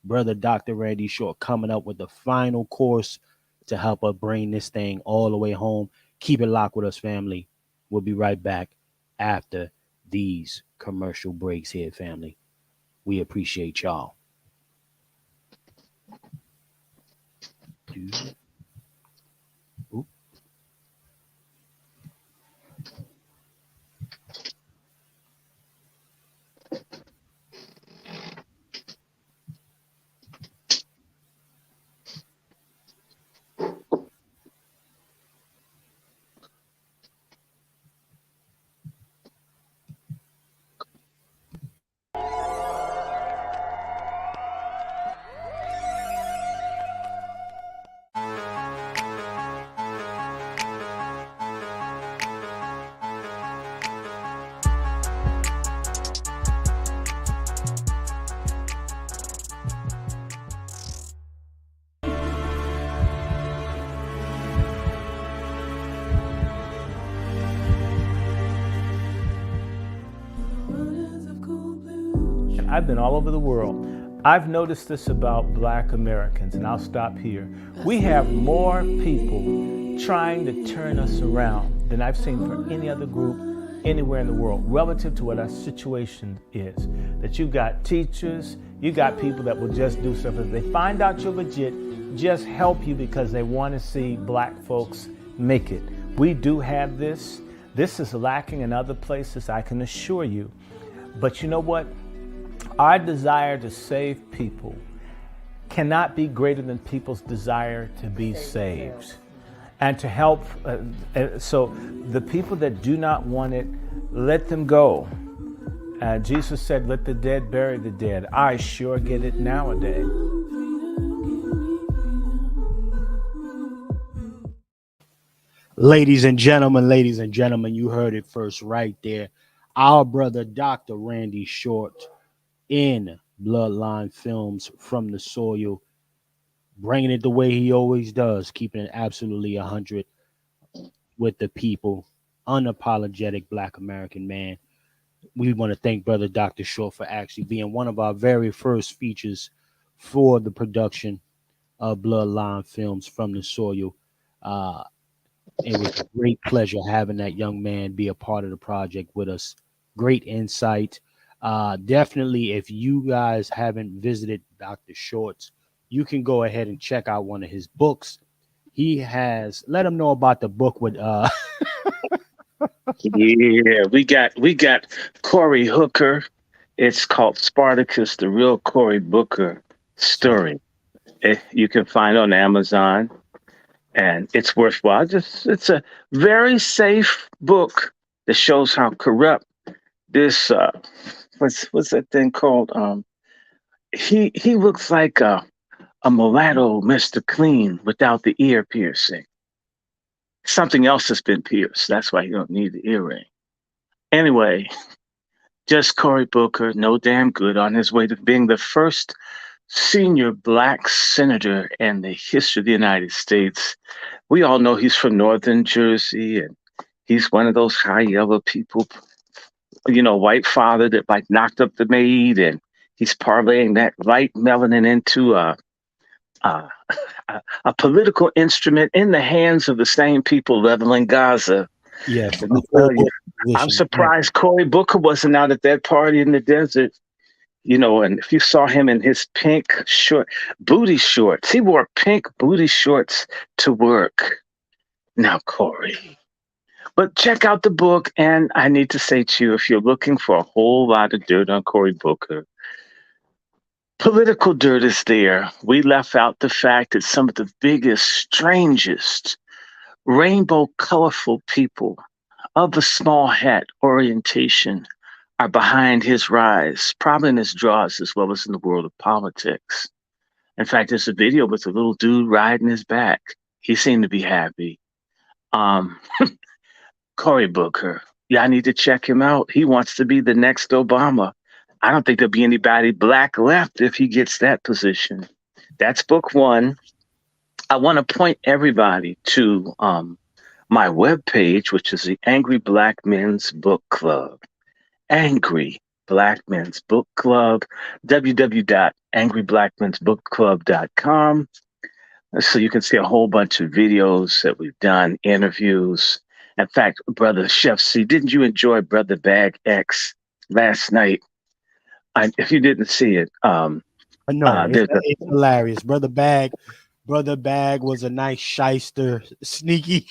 brother Dr. Randy Short, coming up with the final course to help us bring this thing all the way home. Keep it locked with us, family. We'll be right back after these commercial breaks here, family. We appreciate y'all. Oop. I've been all over the world. I've noticed this about Black Americans, and I'll stop here. We have more people trying to turn us around than I've seen for any other group anywhere in the world, relative to what our situation is. That you've got teachers, you got people that will just do stuff. If they find out you're legit, just help you because they want to see Black folks make it. We do have this. This is lacking in other places, I can assure you. But you know what? Our desire to save people cannot be greater than people's desire to be saved and to help. So the people that do not want it, let them go. Jesus said, let the dead bury the dead. I sure get it nowadays. Ladies and gentlemen, you heard it first right there. Our brother, Dr. Randy Short, in Bloodline Films, From the Soil, bringing it the way he always does, keeping it absolutely 100 with the people, unapologetic Black American man. We want to thank brother Dr. Short for actually being one of our very first features for the production of Bloodline Films, From the Soil. It was a great pleasure having that young man be a part of the project with us. Great insight. Definitely, if you guys haven't visited Dr. Shorts, you can go ahead and check out one of his books. He has let him know about the book with Yeah, we got Cory Hooker. It's called Spartacus, the real Cory Booker story. You can find it on Amazon, and it's worthwhile. Just it's a very safe book that shows how corrupt this what's that thing called? He looks like a mulatto Mr. Clean without the ear piercing. Something else has been pierced. That's why you don't need the earring. Anyway, just Cory Booker, no damn good, on his way to being the first senior black senator in the history of the United States. We all know he's from Northern Jersey, and he's one of those high yellow people, white father that like knocked up the maid, and he's parlaying that light melanin into a, a political instrument in the hands of the same people leveling Gaza. yes, Let me tell you, I'm surprised Cory Booker wasn't out at that party in the desert. And if you saw him in his pink booty shorts, he wore pink booty shorts to work. Now, Cory. But check out the book, and I need to say to you, if you're looking for a whole lot of dirt on Cory Booker, political dirt is there. We left out the fact that some of the biggest, strangest, rainbow colorful people of a small hat orientation are behind his rise, probably in his draws as well as in the world of politics. In fact, there's a video with a little dude riding his back. He seemed to be happy. Cory Booker, I need to check him out. He wants to be the next Obama. I don't think there'll be anybody black left if he gets that position. That's book one. I want to point everybody to my webpage, which is the Angry Black Men's Book Club. Angry Black Men's Book Club, www.angryblackmensbookclub.com. So you can see a whole bunch of videos that we've done, interviews. In fact, Brother Chef C, didn't you enjoy Brother Bag X last night? If you didn't see it, no, it's hilarious. Brother Bag was a nice shyster, sneaky.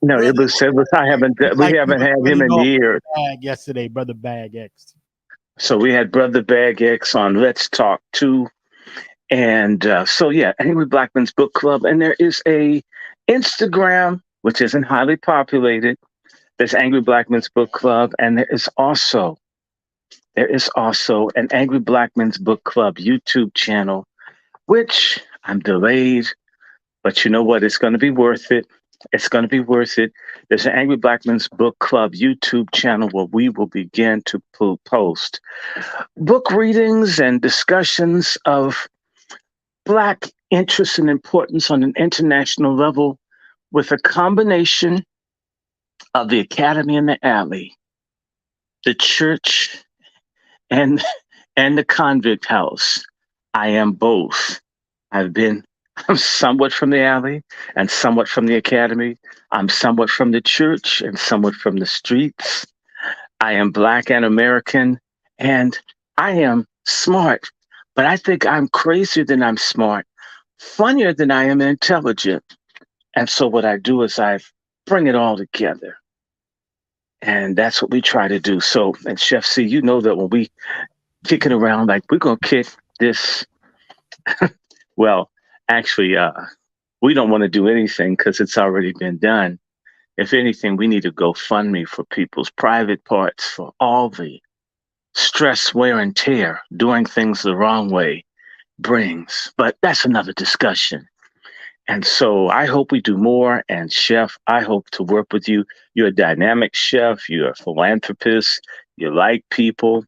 No, it was. We haven't had him in years. Yesterday, Brother Bag X. So we had Brother Bag X on Let's Talk too, and Angry Black Men's Book Club, and there is a Instagram which isn't highly populated. There's Angry Black Men's Book Club, and there is also an Angry Black Men's Book Club YouTube channel, which I'm delayed, but you know what? It's going to be worth it. It's going to be worth it. There's an Angry Black Men's Book Club YouTube channel where we will begin to post book readings and discussions of Black interest and importance on an international level, with a combination of the Academy and the Alley, the church, and the convict house. I am both. I'm somewhat from the Alley and somewhat from the Academy. I'm somewhat from the church and somewhat from the streets. I am Black and American, and I am smart, but I think I'm crazier than I'm smart, funnier than I am intelligent. And so what I do is I bring it all together. And that's what we try to do. So, and Chef C, you know that when we kick it around, like we're going to kick this. Well, actually, we don't want to do anything because it's already been done. If anything, we need to GoFundMe for people's private parts for all the stress, wear, and tear doing things the wrong way brings. But that's another discussion. And so I hope we do more. And Chef, I hope to work with you. You're a dynamic chef. You're a philanthropist. You like people.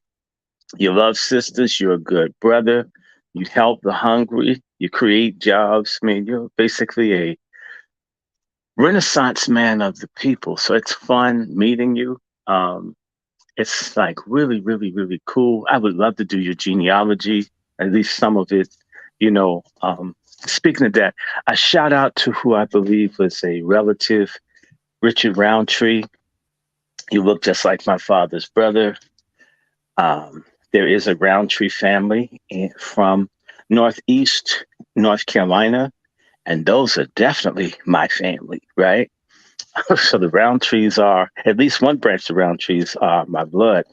You love sisters. You're a good brother. You help the hungry. You create jobs. I mean, you're basically a Renaissance man of the people. So it's fun meeting you. It's like really, really, really cool. I would love to do your genealogy, at least some of it. Speaking of that, a shout out to who I believe was a relative, Richard Roundtree. He looked just like my father's brother. There is a Roundtree family from Northeast North Carolina, and those are definitely my family, right? So the Roundtrees are, at least one branch of Roundtrees are my blood.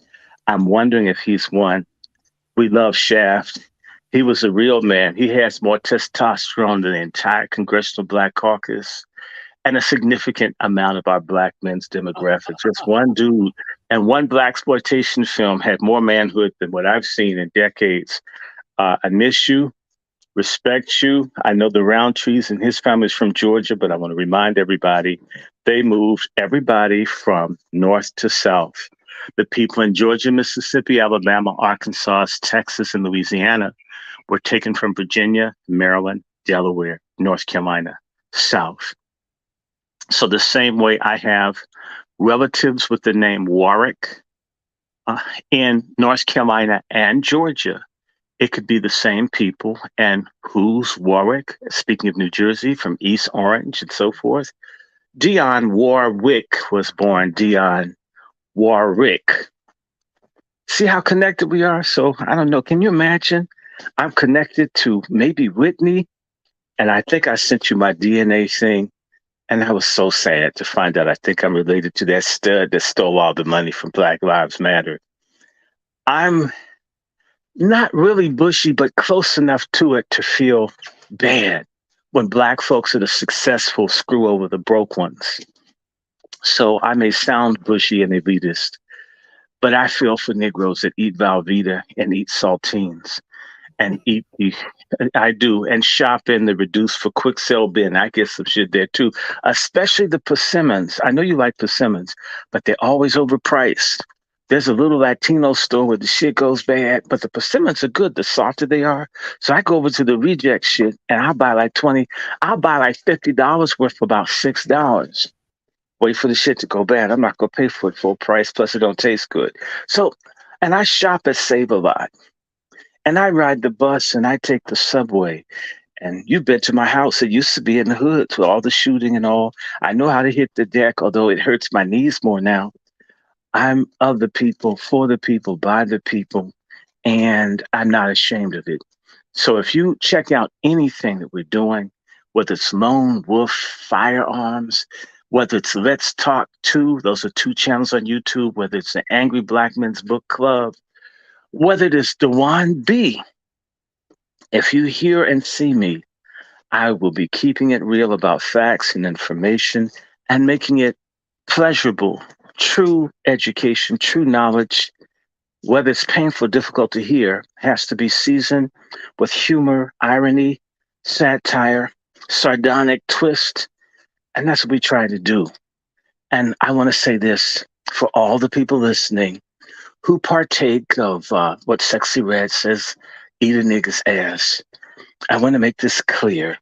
I'm wondering if he's one. We love Shaft. He was a real man. He has more testosterone than the entire Congressional Black Caucus and a significant amount of our Black men's demographics. Just one dude and one Black exploitation film had more manhood than what I've seen in decades. I miss you, respect you. I know the Roundtrees and his family's from Georgia, but I want to remind everybody, they moved everybody from north to south. The people in Georgia, Mississippi, Alabama, Arkansas, Texas, and Louisiana were taken from Virginia, Maryland, Delaware, North Carolina, south. So the same way I have relatives with the name Warwick in North Carolina and Georgia, it could be the same people. And who's Warwick? Speaking of New Jersey, from East Orange and so forth. Dionne Warwick was born Dionne Warwick. See how connected we are? So I don't know. Can you imagine? I'm connected to maybe Whitney, and I think I sent you my DNA thing, and I was so sad to find out I think I'm related to that stud that stole all the money from Black Lives Matter. I'm not really bushy, but close enough to it to feel bad when Black folks that are successful screw over the broke ones. So I may sound bushy and elitist, but I feel for Negroes that eat Velveeta and eat saltines. And I do, and shop in the reduced for quick sale bin. I get some shit there too, especially the persimmons. I know you like persimmons, but they're always overpriced. There's a little Latino store where the shit goes bad, but the persimmons are good, the softer they are. So I go over to the reject shit and I'll buy like $50 worth for about $6. Wait for the shit to go bad. I'm not going to pay for it full price, plus it don't taste good. So, and I shop at Save-A-Lot. And I ride the bus and I take the subway. And you've been to my house. It used to be in the hood with all the shooting and all. I know how to hit the deck, although it hurts my knees more now. I'm of the people, for the people, by the people, and I'm not ashamed of it. So if you check out anything that we're doing, whether it's Lone Wolf Firearms, whether it's Let's Talk 2, those are 2 channels on YouTube, whether it's the Angry Black Men's Book Club, whether it is Dewan B, if you hear and see me, I will be keeping it real about facts and information and making it pleasurable, true education, true knowledge. Whether it's painful or difficult to hear, has to be seasoned with humor, irony, satire, sardonic twist, and that's what we try to do. And I want to say this for all the people listening who partake of what Sexy Red says, eat a nigga's ass. I want to make this clear.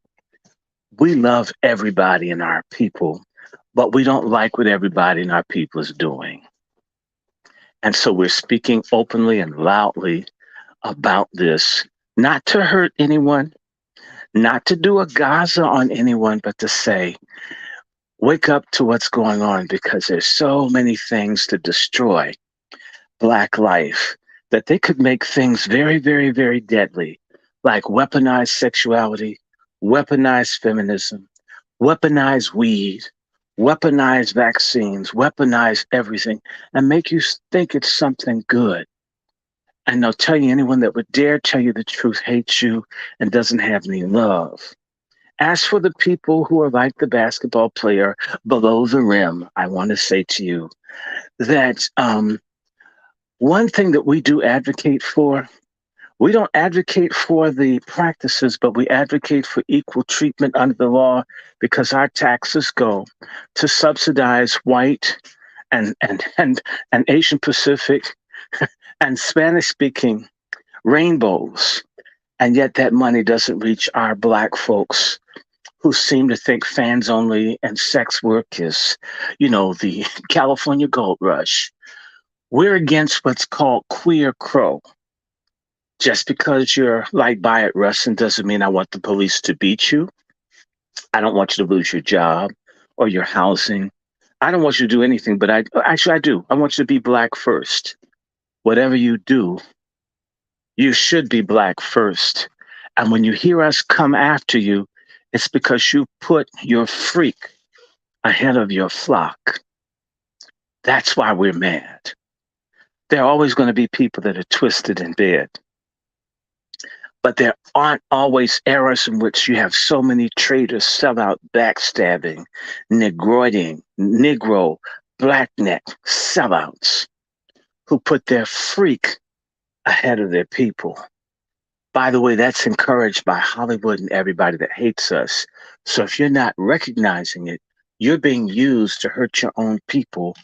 We love everybody in our people, but we don't like what everybody in our people is doing. And so we're speaking openly and loudly about this, not to hurt anyone, not to do a Gaza on anyone, but to say, wake up to what's going on, because there's so many things to destroy Black life that they could make things very, very, very deadly, like weaponized sexuality, weaponized feminism, weaponized weed, weaponized vaccines, weaponize everything, and make you think it's something good. And they'll tell you anyone that would dare tell you the truth hates you and doesn't have any love. As for the people who are like the basketball player below the rim, I want to say to you that one thing that we do advocate for, we don't advocate for the practices, but we advocate for equal treatment under the law, because our taxes go to subsidize white and Asian Pacific and Spanish-speaking rainbows. And yet that money doesn't reach our Black folks who seem to think fans only and sex work is, the California gold rush. We're against what's called queer crow. Just because you're like by it wrestling doesn't mean I want the police to beat you. I don't want you to lose your job or your housing. I don't want you to do anything, but I do. I want you to be black first. Whatever you do, you should be black first. And when you hear us come after you, it's because you put your freak ahead of your flock. That's why we're mad. There are always going to be people that are twisted in bed. But there aren't always eras in which you have so many traitors, sellout, backstabbing, Negro, blackneck, sellouts who put their freak ahead of their people. By the way, that's encouraged by Hollywood and everybody that hates us. So if you're not recognizing it, you're being used to hurt your own people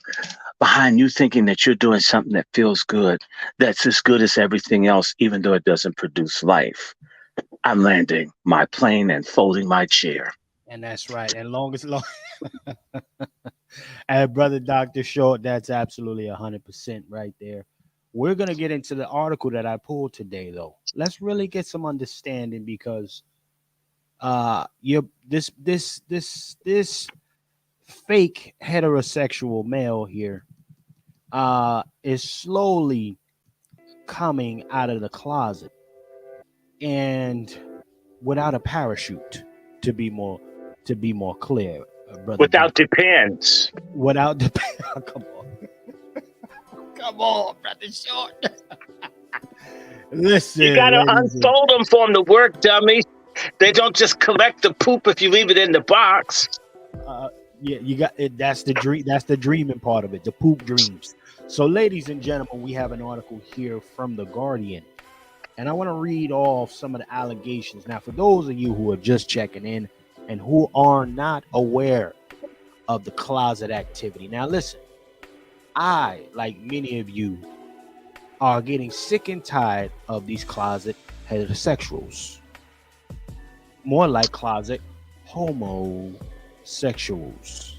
behind you thinking that you're doing something that feels good, that's as good as everything else, even though it doesn't produce life. I'm landing my plane and folding my chair. And that's right. And and brother Dr. Short, that's absolutely 100% right there. We're going to get into the article that I pulled today, though. Let's really get some understanding because this fake heterosexual male here is slowly coming out of the closet and without a parachute, to be more clear, brother. Without depends. Without depends. Come on. Come on, brother Short. Listen. You gotta unfold them for them to work, dummy. They don't just collect the poop if you leave it in the box. Yeah, you got it. That's the dream. That's the dreaming part of it. The poop dreams. So, ladies and gentlemen, we have an article here from The Guardian, and I want to read off some of the allegations. Now, for those of you who are just checking in and who are not aware of the closet activity, now listen. I, like many of you, are getting sick and tired of these closet heterosexuals. More like closet homosexuals.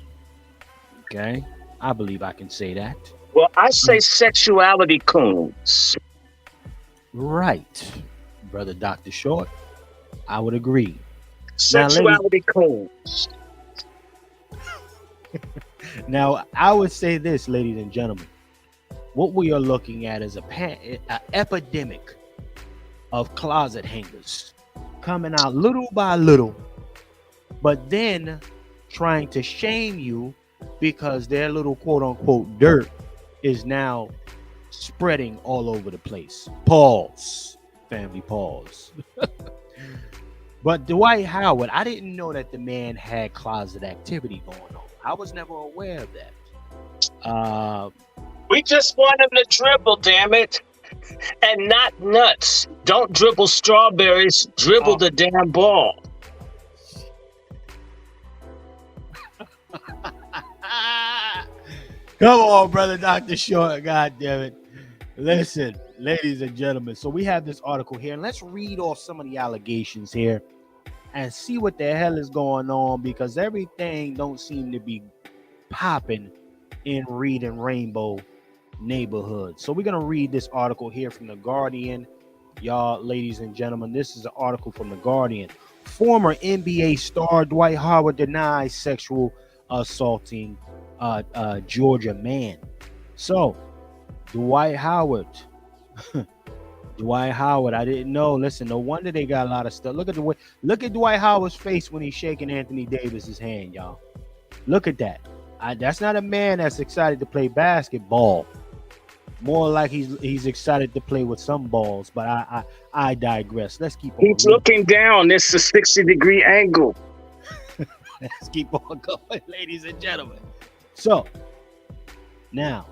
Okay? I believe I can say that. Well, I say sexuality coons. Right. Brother Dr. Short, I would agree. Sexuality coons. Now, I would say this, ladies and gentlemen. What we are looking at is an epidemic of closet hangers coming out little by little, but then trying to shame you because their little quote-unquote dirt is now spreading all over the place. Pause. Family pause. But Dwight Howard, I didn't know that the man had closet activity going on. I was never aware of that. We just want him to dribble, damn it. And not nuts. Don't dribble strawberries, dribble the damn ball. Come on, brother Dr. Short. God damn it. Listen, ladies and gentlemen. So we have this article here, and let's read off some of the allegations here and see what the hell is going on, because everything don't seem to be popping in Reading Rainbow neighborhood. So we're going to read this article here from The Guardian. Y'all, ladies and gentlemen, this is an article from The Guardian. Former NBA star Dwight Howard denies sexual assaulting Georgia man. So Dwight Howard, I didn't know. Listen, no wonder they got a lot of stuff. Look at Dwight Howard's face when he's shaking Anthony Davis's hand, y'all. Look at that. That's not a man that's excited to play basketball. More like he's excited to play with some balls, but I digress. Let's keep on. He's looking down. It's a 60-degree angle. Let's keep on going, ladies and gentlemen. So, now,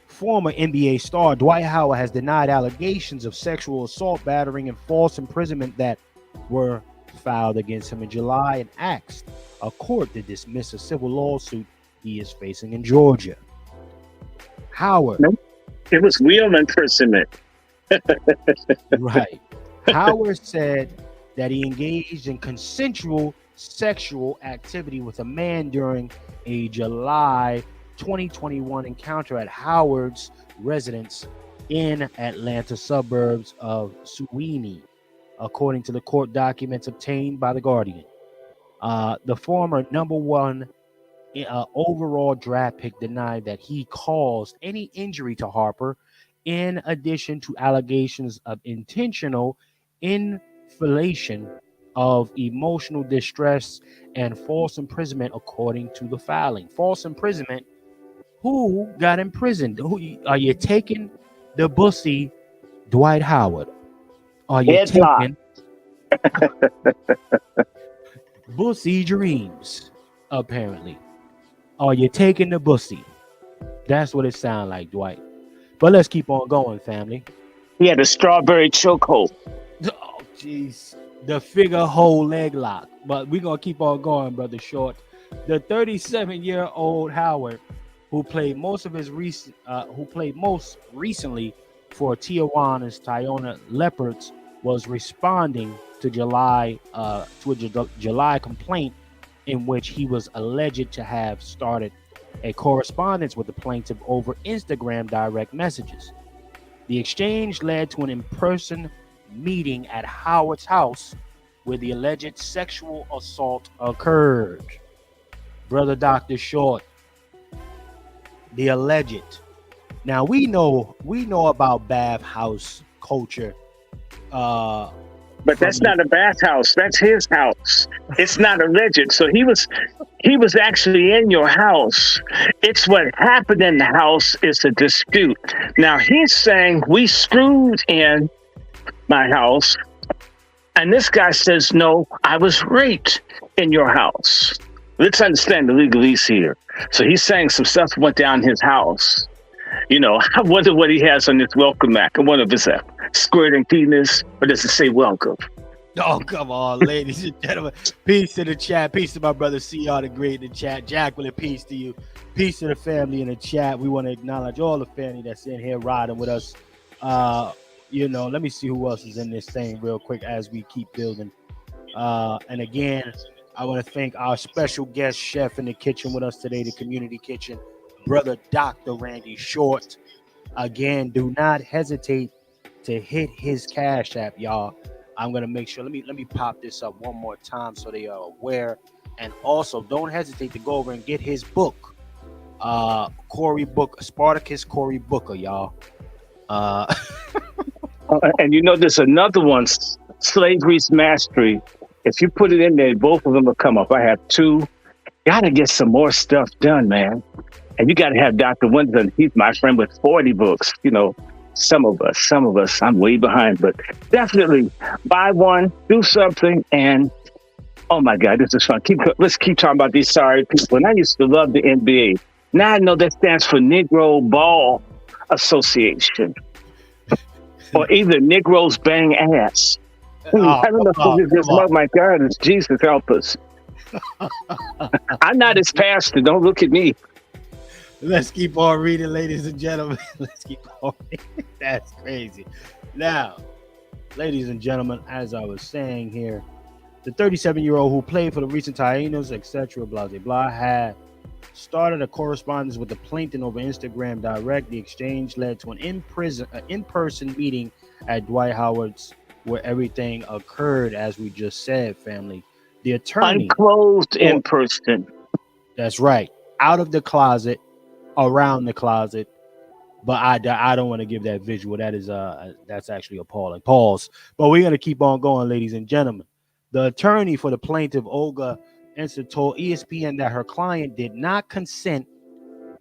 former NBA star Dwight Howard has denied allegations of sexual assault, battering, and false imprisonment that were filed against him in July and asked a court to dismiss a civil lawsuit he is facing in Georgia. Howard. Nope. It was real imprisonment. Right. Howard said that he engaged in consensual sexual activity with a man during a July 2021 encounter at Howard's residence in Atlanta suburbs of Suwanee, according to the court documents obtained by The Guardian. The former number one overall draft pick denied that he caused any injury to Harper, in addition to allegations of intentional inflation of emotional distress and false imprisonment, according to the filing. False imprisonment. Who got imprisoned? Are you taking the Bussy Dwight Howard? Are you taking Bussy Dreams? Apparently. Are you taking the Bussy? That's what it sounds like, Dwight. But let's keep on going, family. He had a strawberry chokehold. Oh, jeez. The figure hole leg lock. But we're going to keep on going, Brother Short. The 37-year-old Howard, who played most recently for Tijuana's Tijuana Leopards, was responding to a July complaint in which he was alleged to have started a correspondence with the plaintiff over Instagram direct messages. The exchange led to an in-person meeting at Howard's house where the alleged sexual assault occurred. Brother Dr. Short, the alleged. Now we know about bathhouse culture. But that's not a bathhouse. That's his house. It's not alleged. So he was actually in your house. It's what happened in the house is a dispute. Now he's saying we screwed in my house. And this guy says, no, I was raped in your house. Let's understand the legalese here. So he's saying some stuff went down his house. You know, I wonder what he has on his welcome mat. I wonder if it's a squirting penis or does it say welcome? Oh, come on, ladies and gentlemen. Peace to the chat. Peace to my brother CR the Great in the chat. Jacqueline, peace to you. Peace to the family in the chat. We want to acknowledge all the family that's in here riding with us. Let me see who else is in this thing real quick as we keep building. And again, I want to thank our special guest chef in the kitchen with us today, the community kitchen, Brother Dr. Randy Short. Again, do not hesitate to hit his Cash App, y'all. I'm gonna make sure. Let me pop this up one more time so they are aware. And also, don't hesitate to go over and get his book, Spartacus Cory Booker, y'all. And there's another one, Slavery's Mastery. If you put it in there, both of them will come up. I have two. Gotta get some more stuff done, man. And you got to have Dr. Winston. He's my friend with 40 books. Some of us, I'm way behind, but definitely buy one, do something. And oh my God, this is fun. Let's keep talking about these sorry people. And I used to love the NBA. Now I know that stands for Negro Ball Association or either Negroes Bang Ass. I don't know who this is. Oh my God, it's Jesus help us. I'm not his pastor. Don't look at me. Let's keep on reading, ladies and gentlemen. Let's keep on reading. That's crazy. Now, ladies and gentlemen, as I was saying here, the 37-year-old who played for the recent Hyenas, etc., blah, blah, blah, had started a correspondence with the plaintiff over Instagram Direct. The exchange led to an in-person meeting at Dwight Howard's where everything occurred, as we just said, family. The attorney... Unclosed in person. That's right. Out of the closet. Around the closet, but I don't want to give that visual. That is that's actually appalling. Pause. But we're gonna keep on going, ladies and gentlemen. The attorney for the plaintiff, Olga Enser, told ESPN that her client did not consent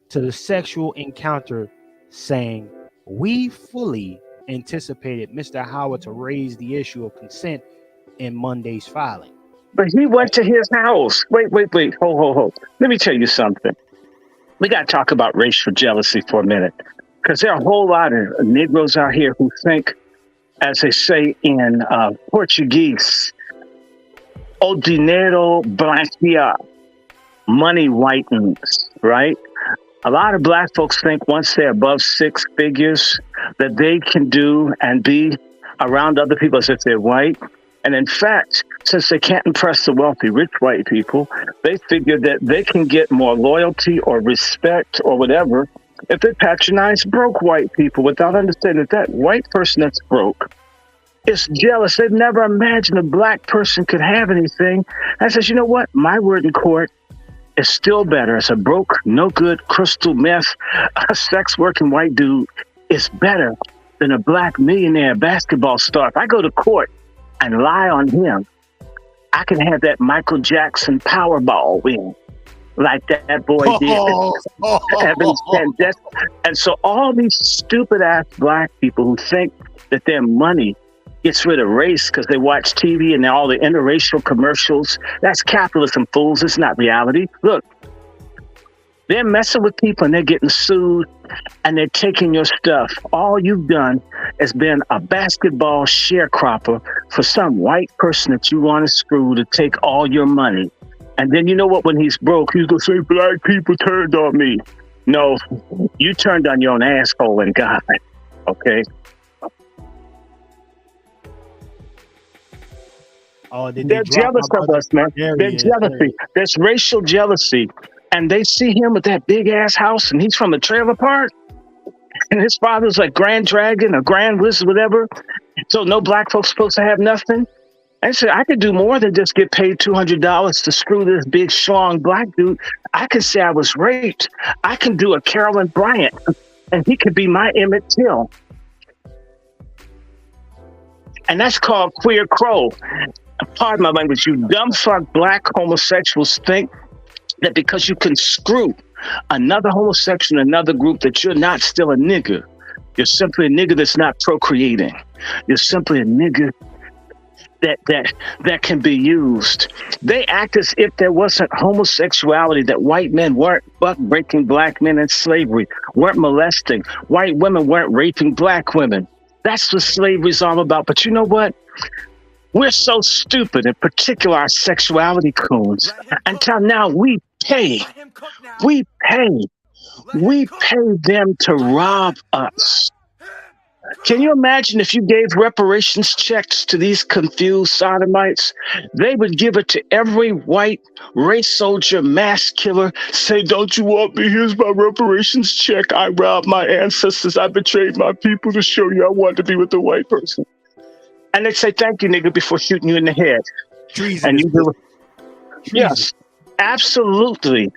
to the sexual encounter, saying, "We fully anticipated Mr. Howard to raise the issue of consent in Monday's filing." But he went to his house. Wait. Hold. Let me tell you something. We got to talk about racial jealousy for a minute, because there are a whole lot of Negroes out here who think, as they say in Portuguese, o dinero blanquea, money whitens, right? A lot of black folks think once they're above six figures that they can do and be around other people as if they're white. And in fact, since they can't impress the wealthy, rich white people, they figure that they can get more loyalty or respect or whatever if they patronize broke white people without understanding that white person that's broke is jealous. They've never imagined a black person could have anything. And says, you know what? My word in court is still better. As a broke, no good, crystal meth, a sex working white dude is better than a black millionaire basketball star. If I go to court and lie on him, I can have that Michael Jackson Powerball win like that boy did. Evan Sanders. And so all these stupid ass black people who think that their money gets rid of race because they watch TV and all the interracial commercials, that's capitalism, fools. It's not reality. Look, they're messing with people and they're getting sued and they're taking your stuff. All you've done has been a basketball sharecropper for some white person that you want to screw to take all your money. And then you know what? When he's broke, he's going to say, black people turned on me. No, you turned on your own asshole and God. Okay? Oh, they're jealous of us, man. They're jealousy. There's racial jealousy. And they see him with that big ass house and he's from a trailer park. And his father's like Grand Dragon or Grand Wizard, whatever. So no black folks supposed to have nothing. I said, I could do more than just get paid $200 to screw this big, strong black dude. I can say I was raped. I can do a Carolyn Bryant, and he could be my Emmett Till. And that's called queer crow. Pardon my language. You dumb fuck black homosexuals think that because you can screw another homosexual in another group that you're not still a nigger. You're simply a nigger that's not procreating. You're simply a nigger that can be used. They act as if there wasn't homosexuality, that white men weren't buck-breaking black men in slavery, weren't molesting, white women weren't raping black women. That's what slavery's all about. But you know what? We're so stupid, in particular our sexuality coons. Until now, we pay them to rob us. Can you imagine if you gave reparations checks to these confused sodomites? They would give it to every white race soldier, mass killer. Say, don't you want me? Here's my reparations check. I robbed my ancestors. I betrayed my people to show you I want to be with a white person. And they'd say, thank you, nigga, before shooting you in the head. Treason. And you do it. Yes, absolutely.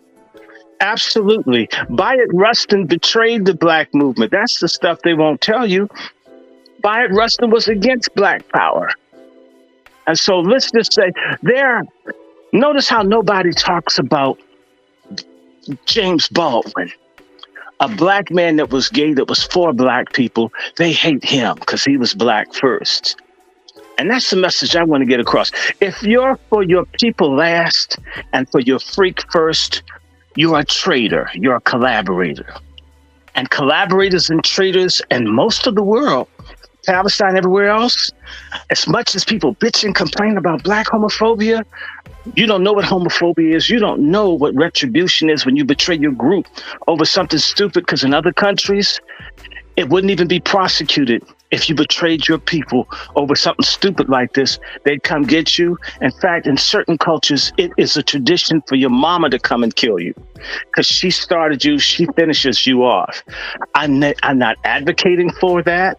Absolutely. Bayard Rustin betrayed the black movement. That's the stuff they won't tell you. Bayard Rustin was against black power. And so let's just say notice how nobody talks about James Baldwin, a black man that was gay, that was for black people. They hate him because he was black first. And that's the message I want to get across. If you're for your people last and for your freak first, you're a traitor. You're a collaborator. And collaborators and traitors in most of the world, Palestine, everywhere else, as much as people bitch and complain about black homophobia, you don't know what homophobia is. You don't know what retribution is when you betray your group over something stupid, because in other countries, it wouldn't even be prosecuted. If you betrayed your people over something stupid like this, they'd come get you. In fact, in certain cultures, it is a tradition for your mama to come and kill you because she started you, she finishes you off. I'm not advocating for that,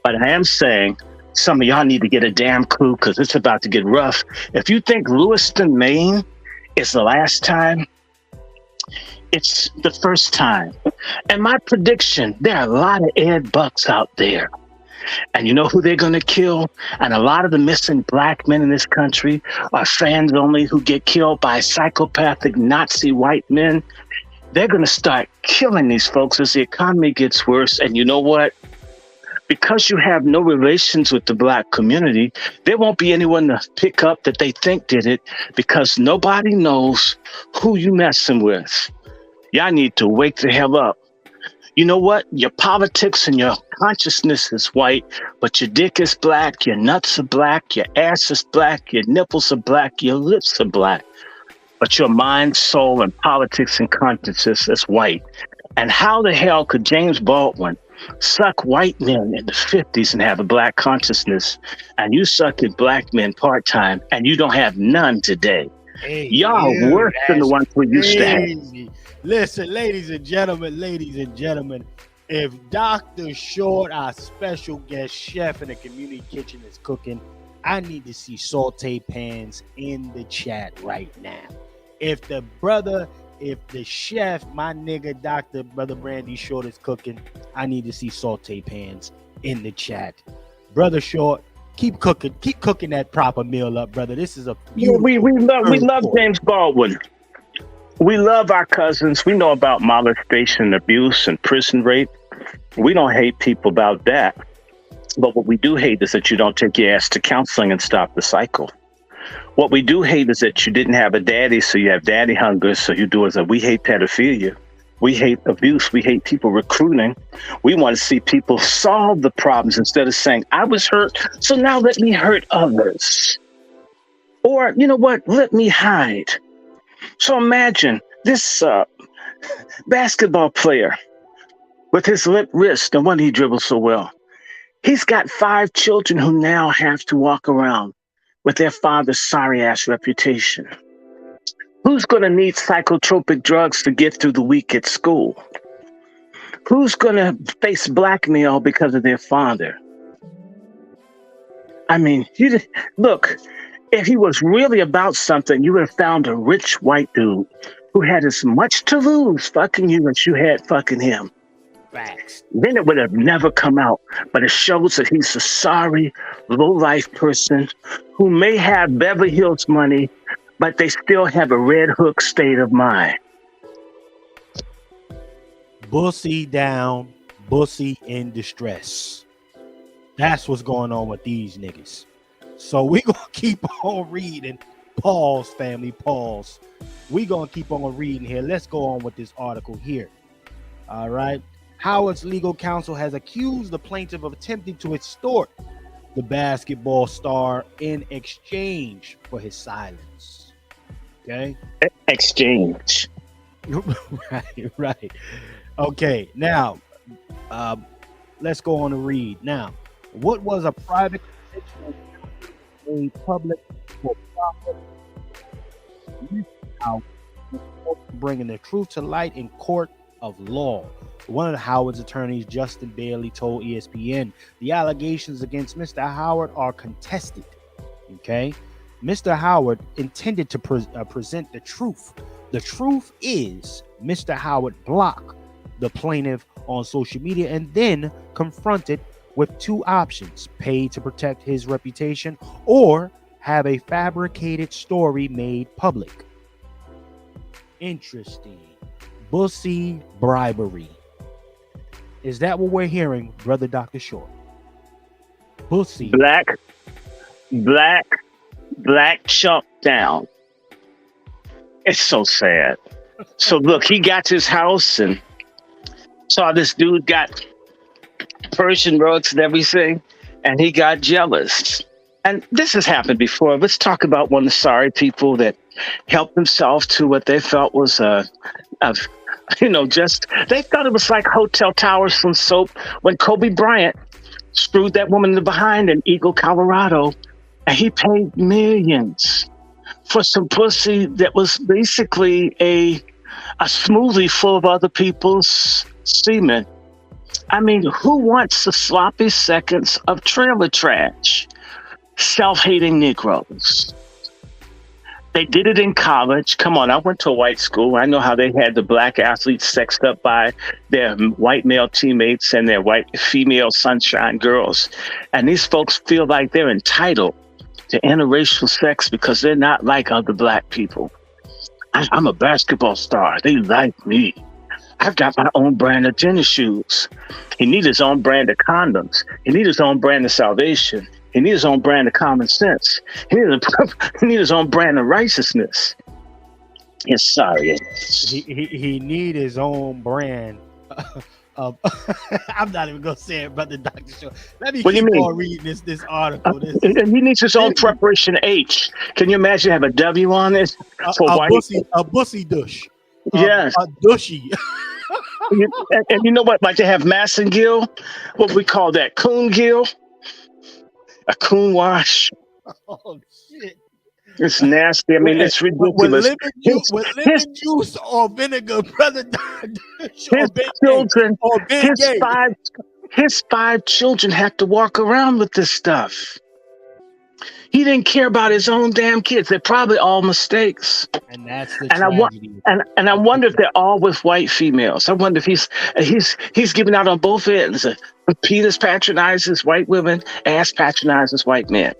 but I am saying some of y'all need to get a damn clue because it's about to get rough. If you think Lewiston, Maine is the last time, it's the first time. And my prediction, there are a lot of Ed Bucks out there. And you know who they're going to kill? And a lot of the missing black men in this country are fans only who get killed by psychopathic Nazi white men. They're going to start killing these folks as the economy gets worse. And you know what? Because you have no relations with the black community, there won't be anyone to pick up that they think did it because nobody knows who you messing with. Y'all need to wake the hell up. You know what? Your politics and your consciousness is white, but your dick is black, your nuts are black, your ass is black, your nipples are black, your lips are black. But your mind, soul, and politics and consciousness is white. And how the hell could James Baldwin suck white men in the 50s and have a black consciousness, and you suck at black men part-time, and you don't have none today? Hey, Y'all you, worse than the that's ones we used to have. crazy. Listen, ladies and gentlemen, if Dr. Short, our special guest chef in the community kitchen, is cooking, I need to see saute pans in the chat right now. If the chef, my nigga, Dr. Brother Brandy Short is cooking, I need to see saute pans in the chat. Brother Short, keep cooking that proper meal up, brother. This is a beautiful. We love James Baldwin. We love our cousins. We know about molestation, abuse, and prison rape. We don't hate people about that. But what we do hate is that you don't take your ass to counseling and stop the cycle. What we do hate is that you didn't have a daddy, so you have daddy hunger, so you do is that we hate pedophilia. We hate abuse. We hate people recruiting. We want to see people solve the problems instead of saying, I was hurt, so now let me hurt others. Or, you know what? Let me hide. So imagine this basketball player with his lip wrist, and when he dribbles so well. He's got 5 children who now have to walk around with their father's sorry-ass reputation. Who's going to need psychotropic drugs to get through the week at school? Who's going to face blackmail because of their father? I mean, look, if he was really about something, you would have found a rich white dude who had as much to lose fucking you as you had fucking him. Facts. Then it would have never come out. But it shows that he's a sorry, low-life person who may have Beverly Hills money, but they still have a red hook state of mind. Bussy down, Bussy in distress. That's what's going on with these niggas. So we gonna keep on reading. Pause, family, pause. We gonna keep on reading here. Let's go on with this article here. All right. Howard's legal counsel has accused the plaintiff of attempting to extort the basketball star in exchange for his silence. Okay? Exchange. Right. Okay, now, let's go on to read. Now, what was a private conviction made public for profit? Bringing the truth to light in court of law. One of Howard's attorneys, Justin Bailey, told ESPN the allegations against Mr. Howard are contested. Okay, Mr. Howard intended to present the truth. The truth is Mr. Howard blocked the plaintiff on social media and then confronted with 2 options: pay to protect his reputation or have a fabricated story made public. Interesting. Bussy bribery. Is that what we're hearing, brother Dr. Short? Bussy. Black chump down. It's so sad. So look, he got to his house and saw this dude got Persian rugs and everything, and he got jealous. And this has happened before. Let's talk about one of the sorry people that helped himself to what they felt was they thought it was like hotel towers from soap when Kobe Bryant screwed that woman in the behind in Eagle, Colorado, and he paid millions for some pussy that was basically a smoothie full of other people's semen. I mean, who wants the sloppy seconds of trailer trash? Self-hating Negroes. They did it in college. Come on, I went to a white school. I know how they had the black athletes sexed up by their white male teammates and their white female sunshine girls. And these folks feel like they're entitled to interracial sex because they're not like other black people. I'm a basketball star. They like me. I've got my own brand of tennis shoes. He needs his own brand of condoms. He needs his own brand of salvation. He needs his own brand of common sense. He needs his own brand of righteousness. Yes, sorry. He need his own brand of. I'm not even gonna say it, brother Dr. Shaw. Let me keep on reading this article. And he needs his own preparation H. Can you imagine have a W on it for white? A bussy douche. Yes, a dushy. and you know what? Like they have Massengill. What we call that? Coon gill. A coon wash. Oh shit! It's nasty. I mean, it's ridiculous. With lemon juice or vinegar, brother. His children, his five children have to walk around with this stuff. He didn't care about his own damn kids. They're probably all mistakes. And that's the tragedy. And I wonder if they're all with white females. I wonder if he's giving out on both ends. Penis patronizes white women, ass patronizes white men.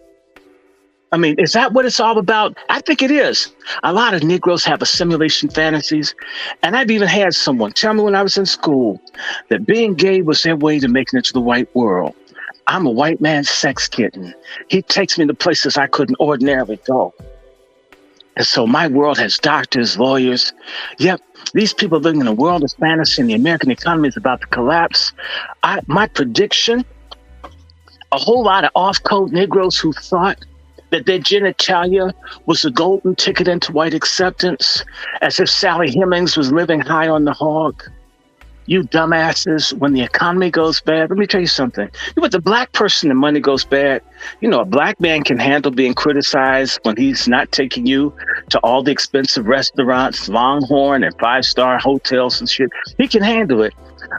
I mean, is that what it's all about? I think it is. A lot of Negroes have assimilation fantasies. And I've even had someone tell me when I was in school that being gay was their way to making it to the white world. I'm a white man's sex kitten. He takes me to places I couldn't ordinarily go. And so my world has doctors, lawyers. Yep, these people living in a world of fantasy and the American economy is about to collapse. My prediction, a whole lot of off-code Negroes who thought that their genitalia was a golden ticket into white acceptance, as if Sally Hemings was living high on the hog. You dumbasses, when the economy goes bad, let me tell you something. With the black person, the money goes bad. You know, a black man can handle being criticized when he's not taking you to all the expensive restaurants, Longhorn and 5-star hotels and shit. He can handle it.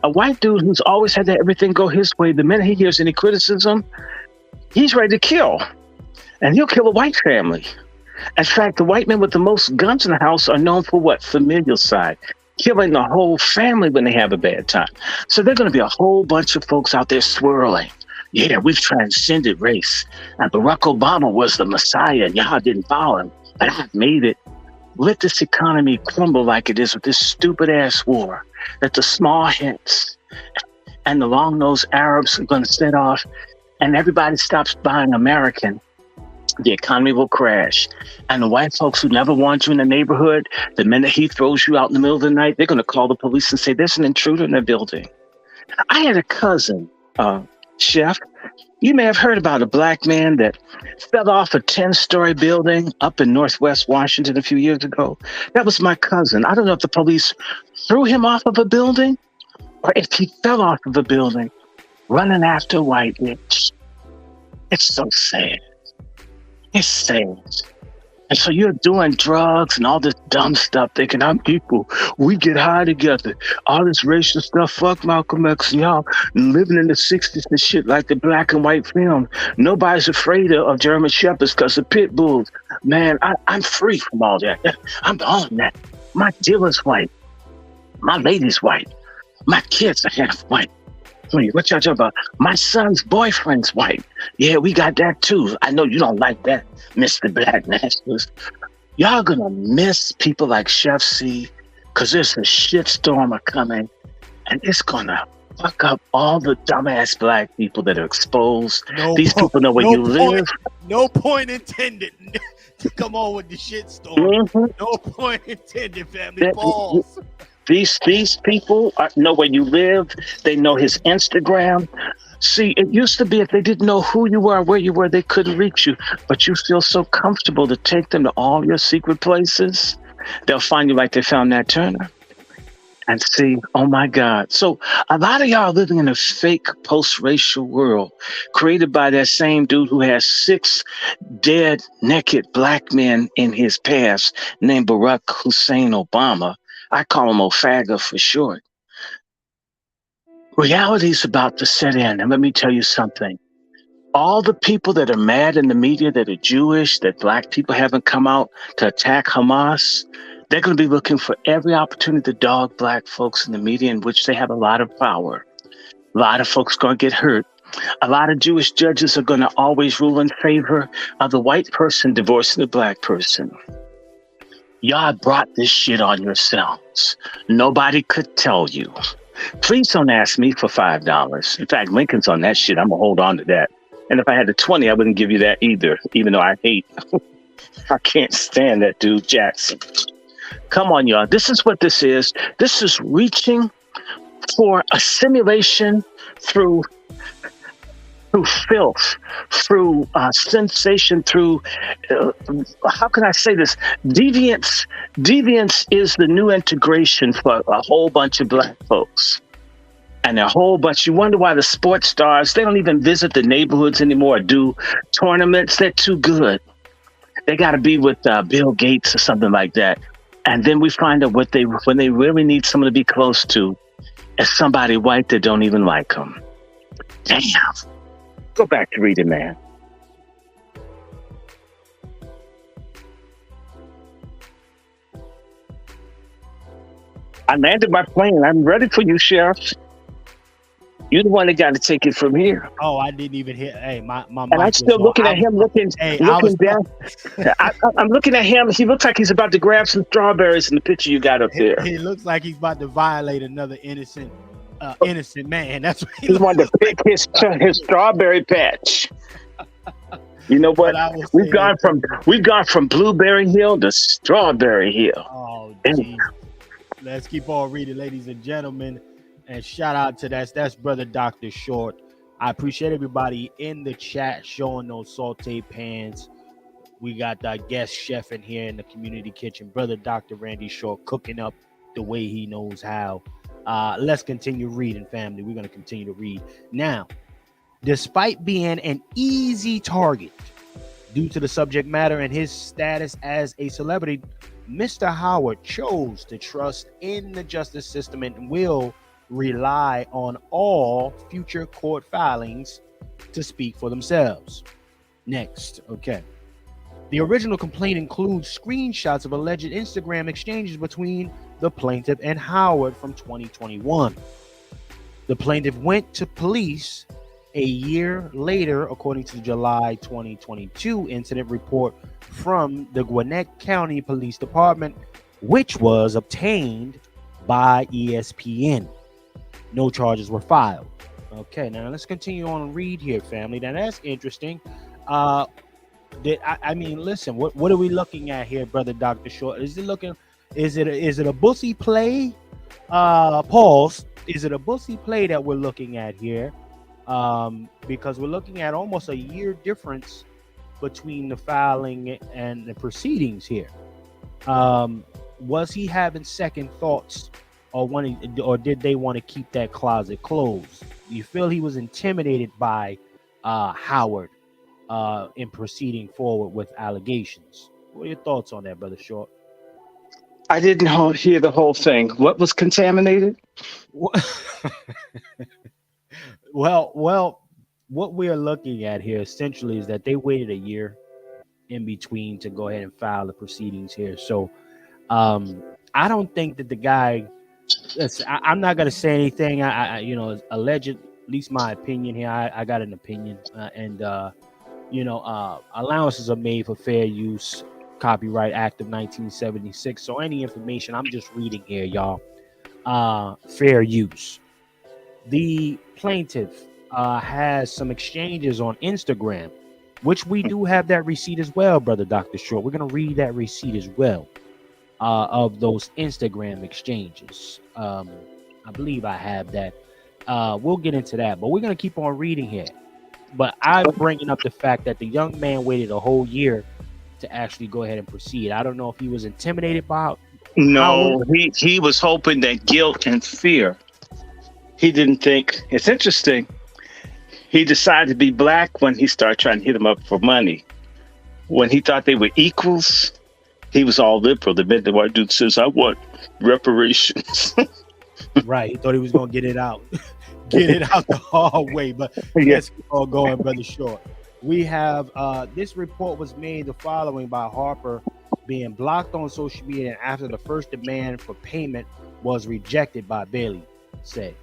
A white dude who's always had everything go his way, the minute he hears any criticism, he's ready to kill. And he'll kill a white family. In fact, the white men with the most guns in the house are known for what? Familial side. Killing the whole family when they have a bad time. So there's going to be a whole bunch of folks out there swirling. Yeah, we've transcended race. And Barack Obama was the Messiah and y'all didn't follow him. But I've made it. Let this economy crumble like it is with this stupid ass war that the small hats and the long-nosed Arabs are going to set off, and everybody stops buying American. The economy will crash. And the white folks who never want you in the neighborhood, the minute he throws you out in the middle of the night, they're going to call the police and say, there's an intruder in the building. I had a cousin, Chef. You may have heard about a black man that fell off a 10-story building up in Northwest Washington a few years ago. That was my cousin. I don't know if the police threw him off of a building or if he fell off of a building running after a white bitch. It's so sad. It's sad. And so you're doing drugs and all this dumb stuff, thinking I'm equal. We get high together. All this racial stuff, fuck Malcolm X and y'all living in the 60s and shit like the black and white film. Nobody's afraid of German Shepherds because of pit bulls. Man, I'm free from all that. I'm on that. My dealer's white. My lady's white. My kids are half white. What y'all talking about? My son's boyfriend's white. Yeah, we got that too. I know you don't like that, Mr. Black Nationalist. Y'all gonna miss people like Chef C, because there's a shitstorm coming, and it's gonna fuck up all the dumbass black people that are exposed. These people know where you live. No point intended to come on with the shitstorm. Mm-hmm. No point intended, family. Balls. These people know where you live. They know his Instagram. See, it used to be if they didn't know who you were, where you were, they couldn't reach you. But you feel so comfortable to take them to all your secret places. They'll find you like they found Nat Turner. And see, oh my God. So a lot of y'all are living in a fake post-racial world created by that same dude who has 6 dead, naked black men in his past named Barack Hussein Obama. I call him Ofaga for short. Reality's about to set in. And let me tell you something. All the people that are mad in the media that are Jewish, that black people haven't come out to attack Hamas, they're going to be looking for every opportunity to dog black folks in the media in which they have a lot of power. A lot of folks going to get hurt. A lot of Jewish judges are going to always rule in favor of the white person divorcing the black person. Y'all brought this shit on yourselves. Nobody could tell you. Please don't ask me for $5. In fact, Lincoln's on that shit. I'm going to hold on to that. And if I had the 20, I wouldn't give you that either, even though I can't stand that dude Jackson. Come on, y'all. This is what this is. This is reaching for assimilation through filth, through sensation, through, how can I say this? Deviance is the new integration for a whole bunch of black folks. And a whole bunch, you wonder why the sports stars, they don't even visit the neighborhoods anymore or do tournaments. They're too good. They got to be with Bill Gates or something like that. And then we find out when they really need someone to be close to, is somebody white that don't even like them. Damn. Go back to reading, man. I landed my plane. I'm ready for you, Sheriff. You're the one that got to take it from here. Oh, I didn't even hear. Hey, my And I'm still looking at him, looking down. I'm looking at him. He looks like he's about to grab some strawberries in the picture you got up there. He looks like he's about to violate another innocent man. That's what he wanted to pick his strawberry patch. You know what? We've gone from Blueberry Hill to Strawberry Hill. Oh, geez. Let's keep on reading, ladies and gentlemen. And shout out to that's Brother Dr. Short. I appreciate everybody in the chat showing those saute pans. We got our guest chef in here in the community kitchen, Brother Dr. Randy Short, cooking up the way he knows how. Let's continue reading, family. We're going to continue to read. Now, despite being an easy target due to the subject matter and his status as a celebrity, Mr. Howard chose to trust in the justice system and will rely on all future court filings to speak for themselves. Next, okay. The original complaint includes screenshots of alleged Instagram exchanges between the plaintiff and Howard from 2021. The plaintiff went to police a year later, according to the July 2022 incident report from the Gwinnett County Police Department, which was obtained by ESPN. No charges were filed. Okay, now let's continue on and read here, family. Now that's interesting. I mean, listen, what are we looking at here, Brother Dr. Short? Is it a Bussy play? Pause. Is it a Bussy play that we're looking at here? Because we're looking at almost a year difference between the filing and the proceedings here. Was he having second thoughts, or did they want to keep that closet closed? Do you feel he was intimidated by Howard in proceeding forward with allegations? What are your thoughts on that, Brother Short? I didn't hear the whole thing. What was contaminated? Well, what we are looking at here essentially is that they waited a year in between to go ahead and file the proceedings here. So I don't think that the guy, I'm not going to say anything. I alleged, at least my opinion here. I got an opinion, allowances are made for fair use, Copyright Act of 1976. So any information I'm just reading here, y'all, fair use. The plaintiff has some exchanges on Instagram, which we do have that receipt as well, Brother Dr. Short. We're going to read that receipt as well of those Instagram exchanges. I believe I have that. We'll get into that, but we're going to keep on reading here. But I'm bringing up the fact that the young man waited a whole year to actually go ahead and proceed. I don't know if he was intimidated by No, he was hoping that guilt and fear. He didn't think. It's interesting. He decided to be black when he started trying to hit him up for money. When he thought they were equals, he was all liberal. The minute the white dude says, "I want reparations." Right. He thought he was going to get it out. Get it out the hard way. But let's keep on going, Brother Short. We have this report was made the following by Harper being blocked on social media after the first demand for payment was rejected by Bailey said.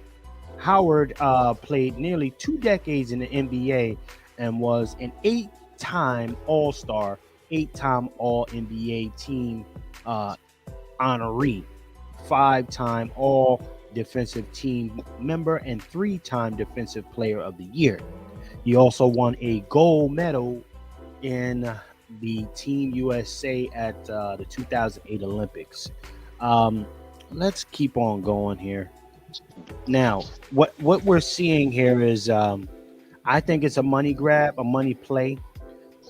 Howard played nearly 2 decades in the NBA and was an 8-time All-Star, 8-time All-NBA team honoree, 5-time All-Defensive Team member, and 3-time Defensive Player of the Year. He also won a gold medal in the Team USA at the 2008 Olympics. Let's keep on going here. Now, what we're seeing here is, I think it's a money grab, a money play.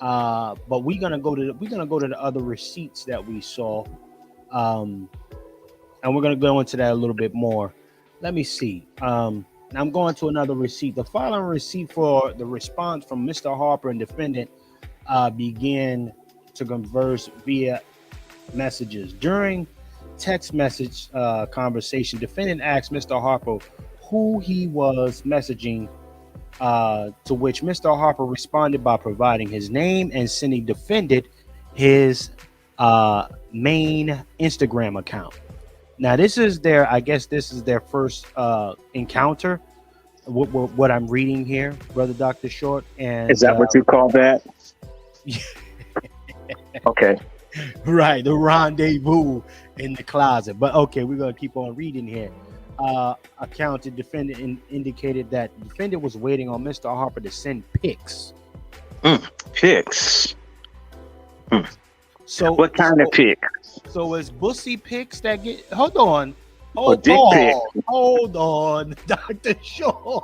But we're gonna go to the other receipts that we saw, and we're gonna go into that a little bit more. Let me see. I'm going to another receipt. The following receipt for the response from Mr. Harper and defendant began to converse via messages. During text message conversation, defendant asked Mr. Harper who he was messaging, to which Mr. Harper responded by providing his name and sending defendant his main Instagram account. Now, this is their first encounter. What I'm reading here, Brother Dr. Short, and is that what you call that? Okay. Right, the rendezvous in the closet. But okay, we're gonna keep on reading here. Accounted defendant indicated that the defendant was waiting on Mr. Harper to send pics. Pics. So what kind of pic? So it's Bussy pics that get. Hold on, Dr. Shaw.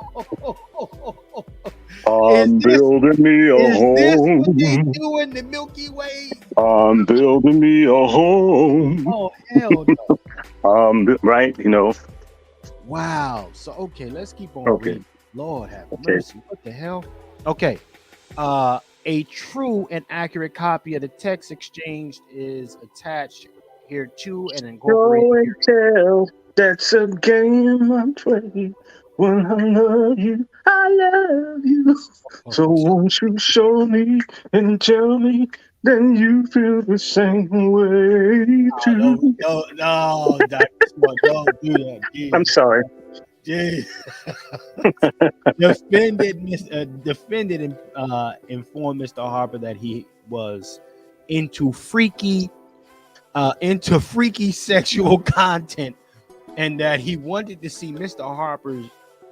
I'm building me a home. Is this what they do in the Milky Way? I'm building me a home. Oh hell no! Right, you know. Wow. So okay, let's keep on. Okay. Reading. Lord have mercy. What the hell? Okay. A true and accurate copy of the text exchanged is attached here too and incorporated. Tell that's a game I play. When I love you, I love you. So won't you show me and tell me, then you feel the same way too. No, Dr. Don't do that. Dude. I'm sorry. Defendant informed Mr. Harper that he was into freaky sexual content and that he wanted to see Mr. Harper's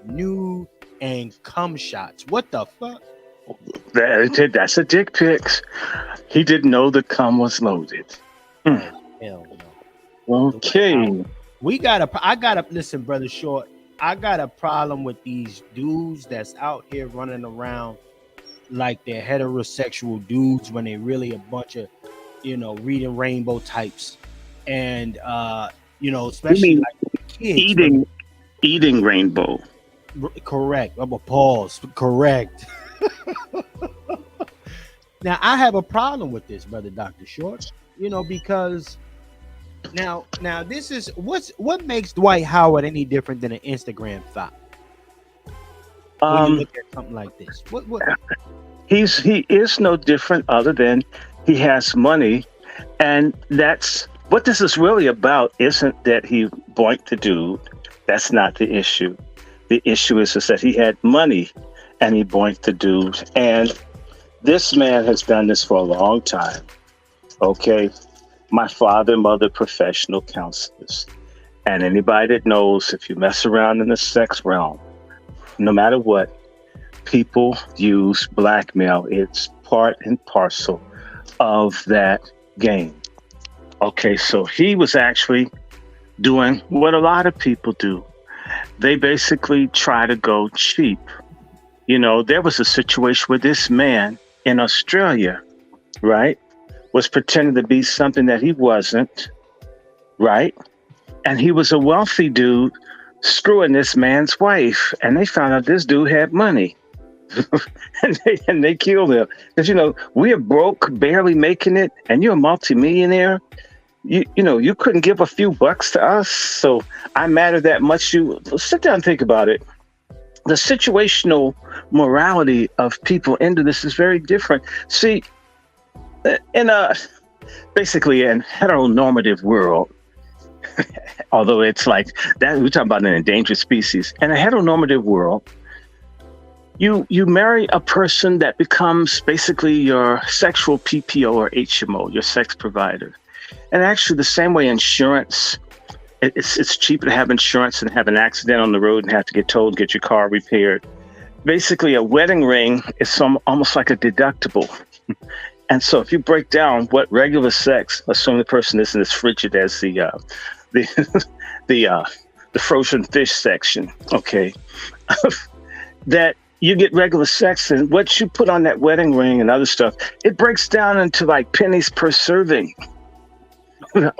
nude and cum shots. What the fuck? That's a dick pic. He didn't know the cum was loaded. Hell no. Okay. I gotta listen, Brother Short. I got a problem with these dudes that's out here running around like they're heterosexual dudes when they really a bunch of, reading rainbow types. And, especially like kids. Eating rainbow. Correct. I'm a pause. Correct. Now, I have a problem with this, Brother Dr. Short, because now this is what makes Dwight Howard any different than an Instagram thought. When you look at something like this, what? He is no different other than he has money, and that's what this is really about. Isn't that he boinked the dude? That's not the issue. The issue is that he had money, and he boinked the dude. And this man has done this for a long time. Okay. My father and mother, professional counselors. And anybody that knows, if you mess around in the sex realm, no matter what, people use blackmail. It's part and parcel of that game. Okay, so he was actually doing what a lot of people do. They basically try to go cheap. There was a situation where this man in Australia, right, was pretending to be something that he wasn't, right? And he was a wealthy dude screwing this man's wife. And they found out this dude had money. and they killed him. Because, we are broke, barely making it, and you're a multimillionaire. You couldn't give a few bucks to us. So I matter that much. You sit down and think about it. The situational morality of people into this is very different. See, in basically an heteronormative world, although it's like that, we're talking about an endangered species. In a heteronormative world, you marry a person that becomes basically your sexual PPO or HMO, your sex provider. And actually the same way insurance, it's cheaper to have insurance than have an accident on the road and have to get told, get your car repaired. Basically a wedding ring is almost like a deductible. And so if you break down what regular sex, assume the person isn't as frigid as the frozen fish section, okay, that you get regular sex and what you put on that wedding ring and other stuff, it breaks down into like pennies per serving.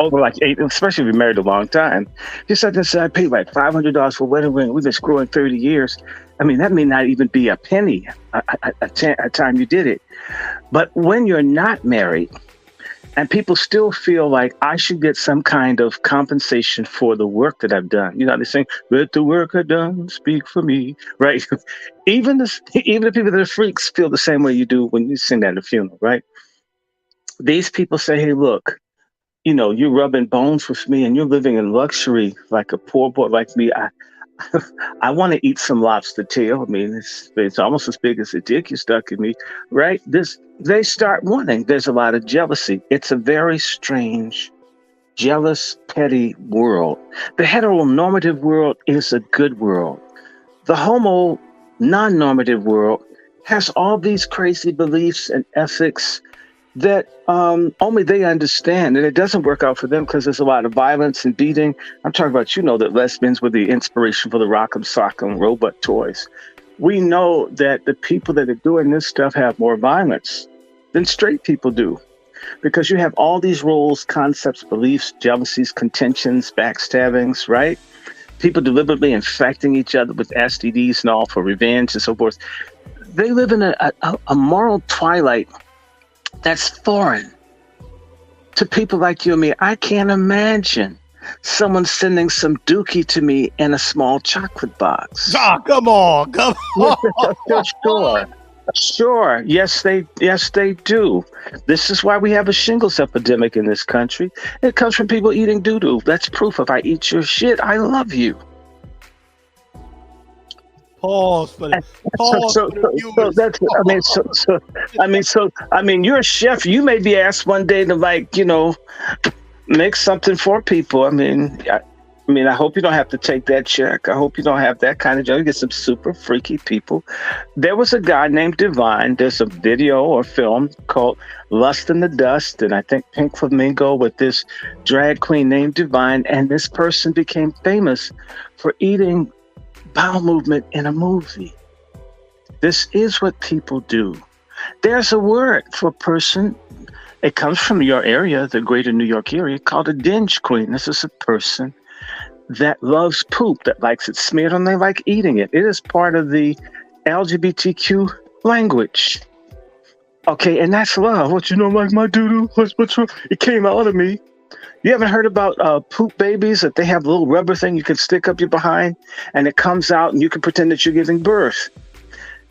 Over like 8, especially if you're married a long time. You said this, I paid like $500 for a wedding ring. We've been screwing 30 years. I mean, that may not even be a penny a time you did it. But when you're not married, And people still feel like I should get some kind of compensation for the work that I've done. You know, they say, "Let the work I've done speak for me," right? even the people that are freaks feel the same way you do when you sing at a funeral, right? These people say, "Hey, look, you know, you're rubbing bones with me, and you're living in luxury like a poor boy like me. I want to eat some lobster tail. I mean, it's almost as big as the dick you stuck in me, right?" They start wanting. There's a lot of jealousy. It's a very strange, jealous, petty world. The heteronormative world is a good world. The homo non-normative world has all these crazy beliefs and ethics that only they understand, and it doesn't work out for them because there's a lot of violence and beating. I'm talking about, you know, that lesbians were the inspiration for the Rock'em Sock'em robot toys. We know that the people that are doing this stuff have more violence than straight people do, because you have all these roles, concepts, beliefs, jealousies, contentions, backstabbings, right? People deliberately infecting each other with STDs and all for revenge and so forth. They live in a moral twilight that's foreign to people like you and me. I can't imagine someone sending some dookie to me in a small chocolate box. Ah, come on. Sure. Yes, they do. This is why we have a shingles epidemic in this country. It comes from people eating doo-doo. That's proof. If I eat your shit, I love you. Pause for that. I mean, you're a chef. You may be asked one day to, like, you know, make something for people. I mean, I hope you don't have to take that check. I hope you don't have that kind of job. You get some super freaky people. There was a guy named Divine. There's a video or film called Lust in the Dust, and I think Pink Flamingo with this drag queen named Divine, and this person became famous for eating bowel movement in a movie. This is what people do. There's a word for a person. It comes from your area, the greater New York area, called a dinge queen. This is a person that loves poop, that likes it smeared on, they like eating it. It is part of the LGBTQ language. Okay, and that's love. What, you don't like my doo-doo? What's wrong? It came out of me. You haven't heard about poop babies, that they have a little rubber thing you can stick up your behind and it comes out and you can pretend that you're giving birth.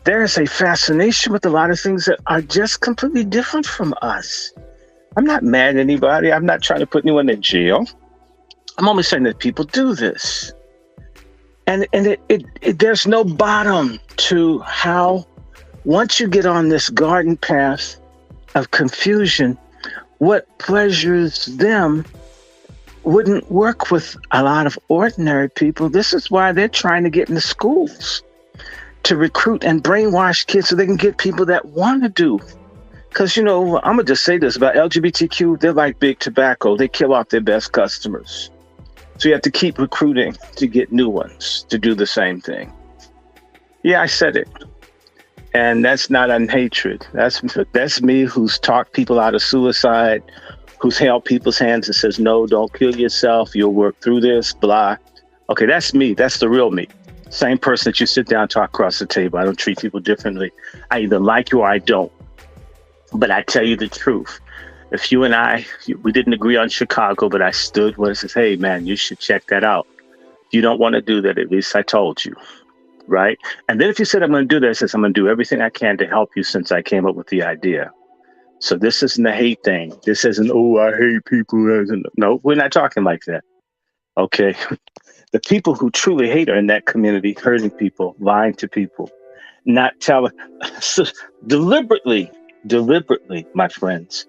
There is a fascination with a lot of things that are just completely different from us. I'm not mad at anybody. I'm not trying to put anyone in jail. I'm only saying that people do this. And there's no bottom to how, once you get on this garden path of confusion, what pleasures them wouldn't work with a lot of ordinary people. This is why they're trying to get into schools to recruit and brainwash kids so they can get people that want to do. Because, you know, I'm going to just say this about LGBTQ. They're like big tobacco. They kill off their best customers. So you have to keep recruiting to get new ones to do the same thing. Yeah, I said it. And that's not unhatred. That's me, who's talked people out of suicide, who's held people's hands and says, no, don't kill yourself. You'll work through this, blah. Okay, that's me. That's the real me. Same person that you sit down and talk across the table. I don't treat people differently. I either like you or I don't. But I tell you the truth. If you and I, we didn't agree on Chicago, but I stood where it says, hey, man, you should check that out. If you don't want to do that, at least I told you. Right? And then if you said, I'm going to do this, I says, I'm going to do everything I can to help you since I came up with the idea. So this isn't a hate thing. This isn't, oh, I hate people. No, we're not talking like that. Okay. The people who truly hate are in that community, hurting people, lying to people, not telling, deliberately, my friends,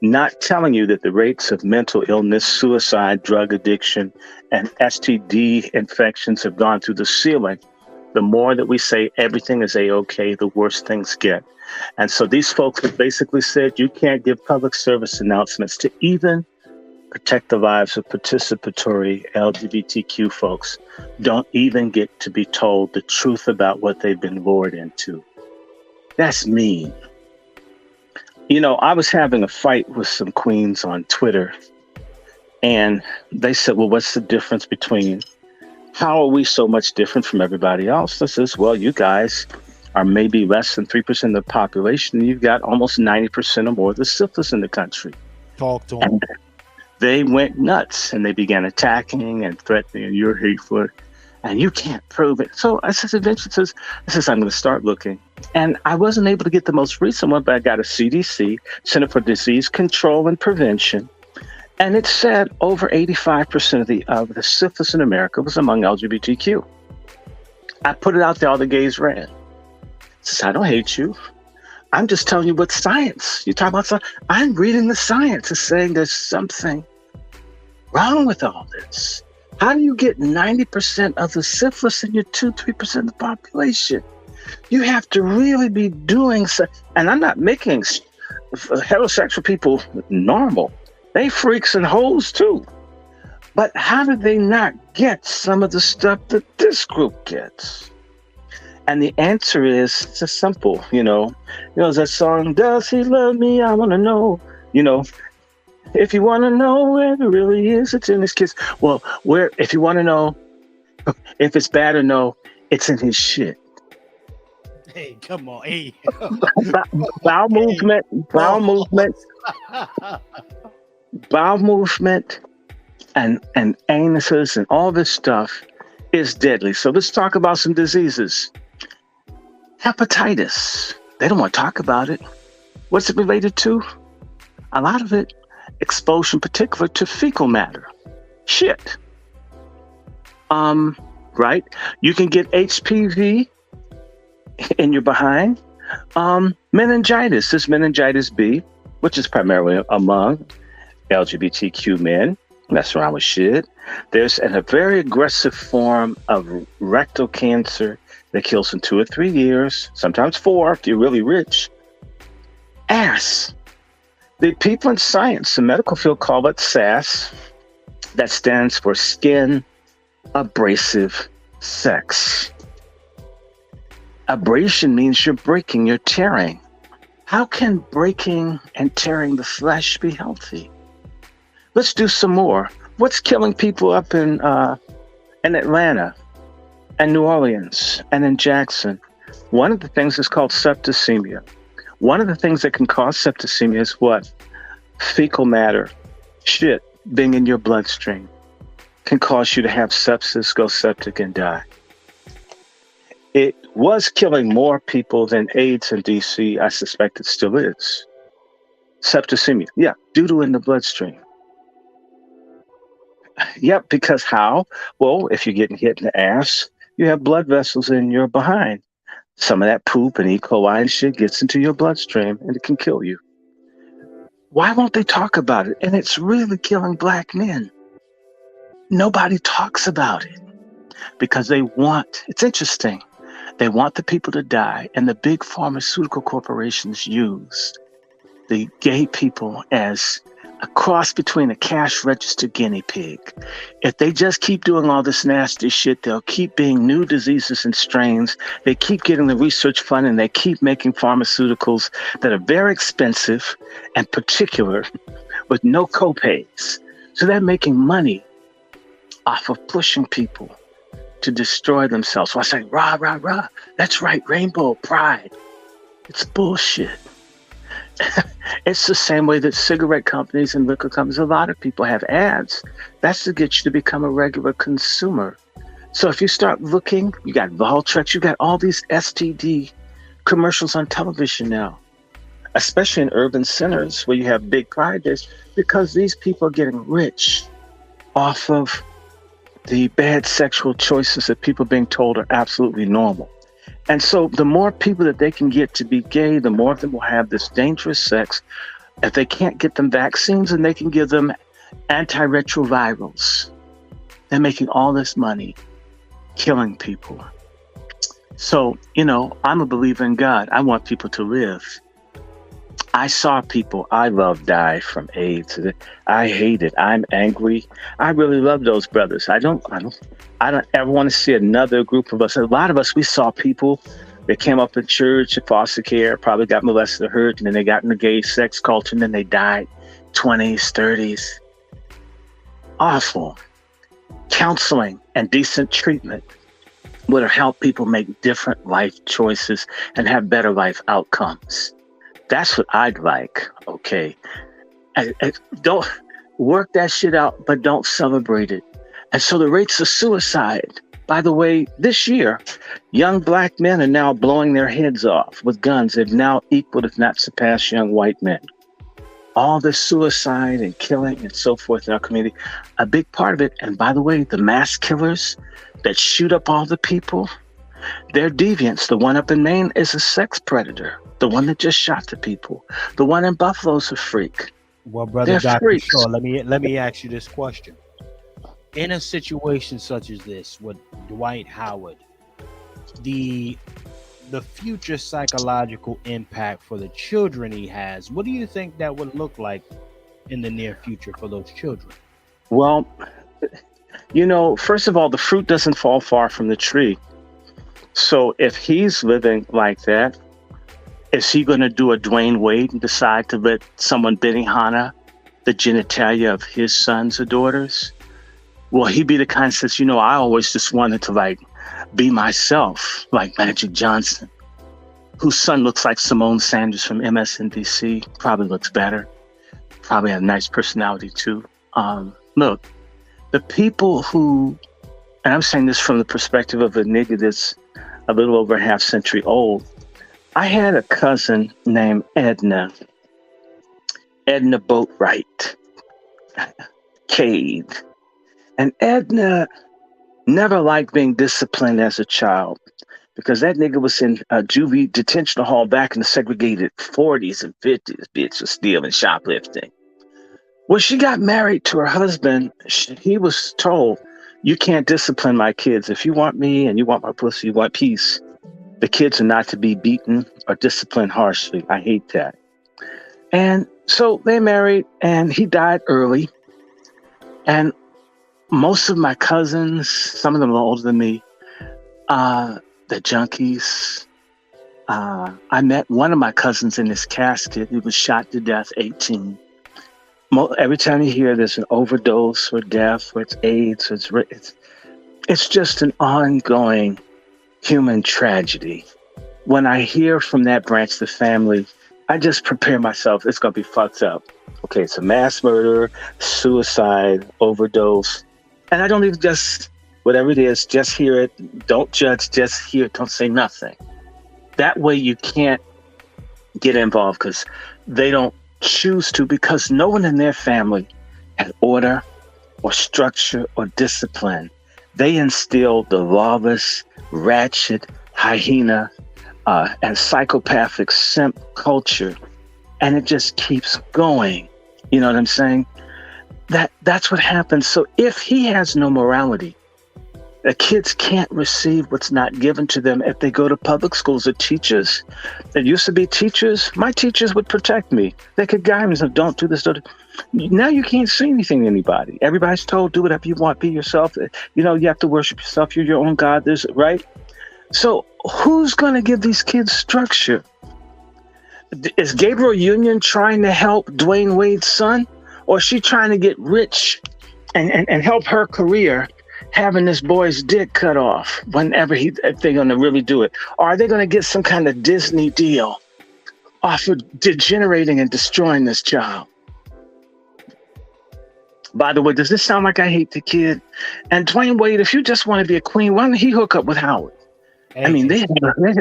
not telling you that the rates of mental illness, suicide, drug addiction, and STD infections have gone through the ceiling. The more that we say everything is A-OK, the worse things get. And so these folks have basically said you can't give public service announcements to even protect the lives of participatory LGBTQ folks. Don't even get to be told the truth about what they've been lured into. That's mean. You know, I was having a fight with some queens on Twitter, and they said, well, what's the difference between, how are we so much different from everybody else? I says, well, you guys are maybe less than 3% of the population, and you've got almost 90% or more of the syphilis in the country. Talk to them. And they went nuts and they began attacking and threatening, and you're hateful and you can't prove it. So I said, eventually, I'm going to start looking. And I wasn't able to get the most recent one, but I got a CDC, Center for Disease Control and Prevention. And it said over 85% of the syphilis in America was among LGBTQ. I put it out there, all the gays ran. I said, I don't hate you. I'm just telling you what science. You talk about science. I'm reading the science. It's saying there's something wrong with all this. How do you get 90% of the syphilis in your 2-3% of the population? You have to really be doing so. And I'm not making heterosexual people normal. They freaks and hoes too. But how did they not get some of the stuff that this group gets? And the answer is just simple, that song, Does He Love Me? I Want to Know, if you want to know where it really is, it's in his kiss. Well, if you want to know if it's bad or no, it's in his shit. Hey, come on. Hey. Bowel movement, and anuses and all this stuff is deadly. So let's talk about some diseases. Hepatitis. They don't want to talk about it. What's it related to? A lot of it, exposure in particular to fecal matter. Shit. Right? You can get HPV in your behind. Meningitis. There's meningitis B, which is primarily among LGBTQ men. Mess around with shit. There's a very aggressive form of rectal cancer that kills in 2 or 3 years, sometimes 4 if you're really rich. Ass. The people in science, the medical field, call it SAS. That stands for skin abrasive sex. Abrasion means you're breaking, you're tearing. How can breaking and tearing the flesh be healthy? Let's do some more. What's killing people up in Atlanta and New Orleans and in Jackson? One of the things is called septicemia. One of the things that can cause septicemia is what? Fecal matter, shit being in your bloodstream can cause you to have sepsis, go septic, and die. It was killing more people than AIDS in DC. I suspect it still is. Septicemia, yeah, doo-doo in the bloodstream. Yep, because how? Well, if you're getting hit in the ass, you have blood vessels in your behind. Some of that poop and E. coli and shit gets into your bloodstream and it can kill you. Why won't they talk about it? And it's really killing Black men. Nobody talks about it because it's interesting. They want the people to die, and the big pharmaceutical corporations use the gay people as a cross between a cash register guinea pig. If they just keep doing all this nasty shit, they'll keep being new diseases and strains. They keep getting the research fund, and they keep making pharmaceuticals that are very expensive and particular with no copays. So they're making money off of pushing people to destroy themselves. So I say, rah, rah, rah. That's right, rainbow, pride. It's bullshit. It's the same way that cigarette companies and liquor companies, a lot of people have ads. That's to get you to become a regular consumer. So if you start looking, you got Voltrex, you got all these STD commercials on television now, especially in urban centers where you have big pride days, because these people are getting rich off of the bad sexual choices that people being told are absolutely normal. And so the more people that they can get to be gay, the more of them will have this dangerous sex. If they can't get them vaccines, and they can give them antiretrovirals. They're making all this money, killing people. So, I'm a believer in God. I want people to live. I saw people I love die from AIDS. I hate it. I'm angry. I really love those brothers. I don't ever want to see another group of us. A lot of us, we saw people that came up in church, foster care, probably got molested or hurt, and then they got in the gay sex culture, and then they died, 20s, 30s. Awful. Counseling and decent treatment would have helped people make different life choices and have better life outcomes. That's what I'd like, okay? don't work that shit out, but don't celebrate it. And so the rates of suicide, by the way, this year, young black men are now blowing their heads off with guns. They've now equaled, if not surpassed, young white men. All this suicide and killing and so forth in our community, a big part of it. And by the way, the mass killers that shoot up all the people, they're deviants. The one up in Maine is a sex predator. The one that just shot the people. The one in Buffalo's a freak. Well, brother Dr. Shaw, let me ask you this question. In a situation such as this with Dwight Howard, the future psychological impact for the children he has, what do you think that would look like in the near future for those children? Well, you know, first of all, the fruit doesn't fall far from the tree. So if he's living like that, is he going to do a Dwayne Wade and decide to let someone Benihana the genitalia of his sons or daughters? Will he be the kind that says, you know, I always just wanted to like be myself, like Magic Johnson, whose son looks like Simone Sanders from MSNBC, probably looks better, probably has a nice personality too. Look, the people who, and I'm saying this from the perspective of a nigga that's a little over a half century old. I had a cousin named Edna Boatwright, Cade. And Edna never liked being disciplined as a child because that nigga was in a juvie detention hall back in the segregated 40s and 50s, bitch, was stealing, shoplifting. When she got married to her husband, he was told, you can't discipline my kids. If you want me and you want my pussy, you want peace, the kids are not to be beaten or disciplined harshly. I hate that. And so they married and he died early. And most of my cousins, some of them are older than me, the junkies. I met one of my cousins in his casket. He was shot to death, 18. Every time you hear there's an overdose or death or it's AIDS, or it's just an ongoing human tragedy. When I hear from that branch of the family, I just prepare myself. It's going to be fucked up. Okay, it's a mass murder, suicide, overdose. And I don't even just, whatever it is, just hear it. Don't judge, just hear it. Don't say nothing. That way you can't get involved because they don't choose to, because no one in their family had order or structure or discipline. They instilled the lawless, ratchet, hyena, and psychopathic simp culture. And it just keeps going. You know what I'm saying? That's what happens. So if he has no morality, the kids can't receive what's not given to them if they go to public schools or teachers. It used to be teachers. My teachers would protect me. They could guide me and say, don't do this. Don't. Now you can't say anything to anybody. Everybody's told, do whatever you want, be yourself. You know, you have to worship yourself. You're your own God. There's right. So who's going to give these kids structure? Is Gabriel Union trying to help Dwayne Wade's son? Or is she trying to get rich and help her career having this boy's dick cut off whenever if they're going to really do it? Or are they going to get some kind of Disney deal off of degenerating and destroying this child? By the way, does this sound like I hate the kid? And Dwayne Wade, if you just want to be a queen, why don't he hook up with Howard? I mean,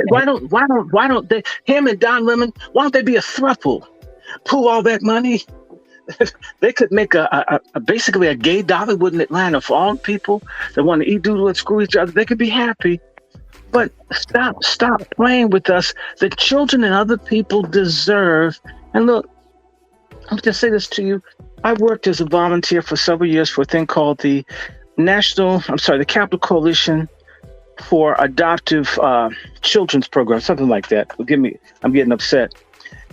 why don't they, him and Don Lemon, why don't they be a throuple? Pool all that money. They could make basically a gay Dollywood in Atlanta for all people that want to eat, doodle, and screw each other. They could be happy. But stop playing with us. The children and other people deserve. And look, I'll just say this to you. I worked as a volunteer for several years for a thing called the Capital Coalition for Adoptive Children's Program, something like that. Forgive me, I'm getting upset.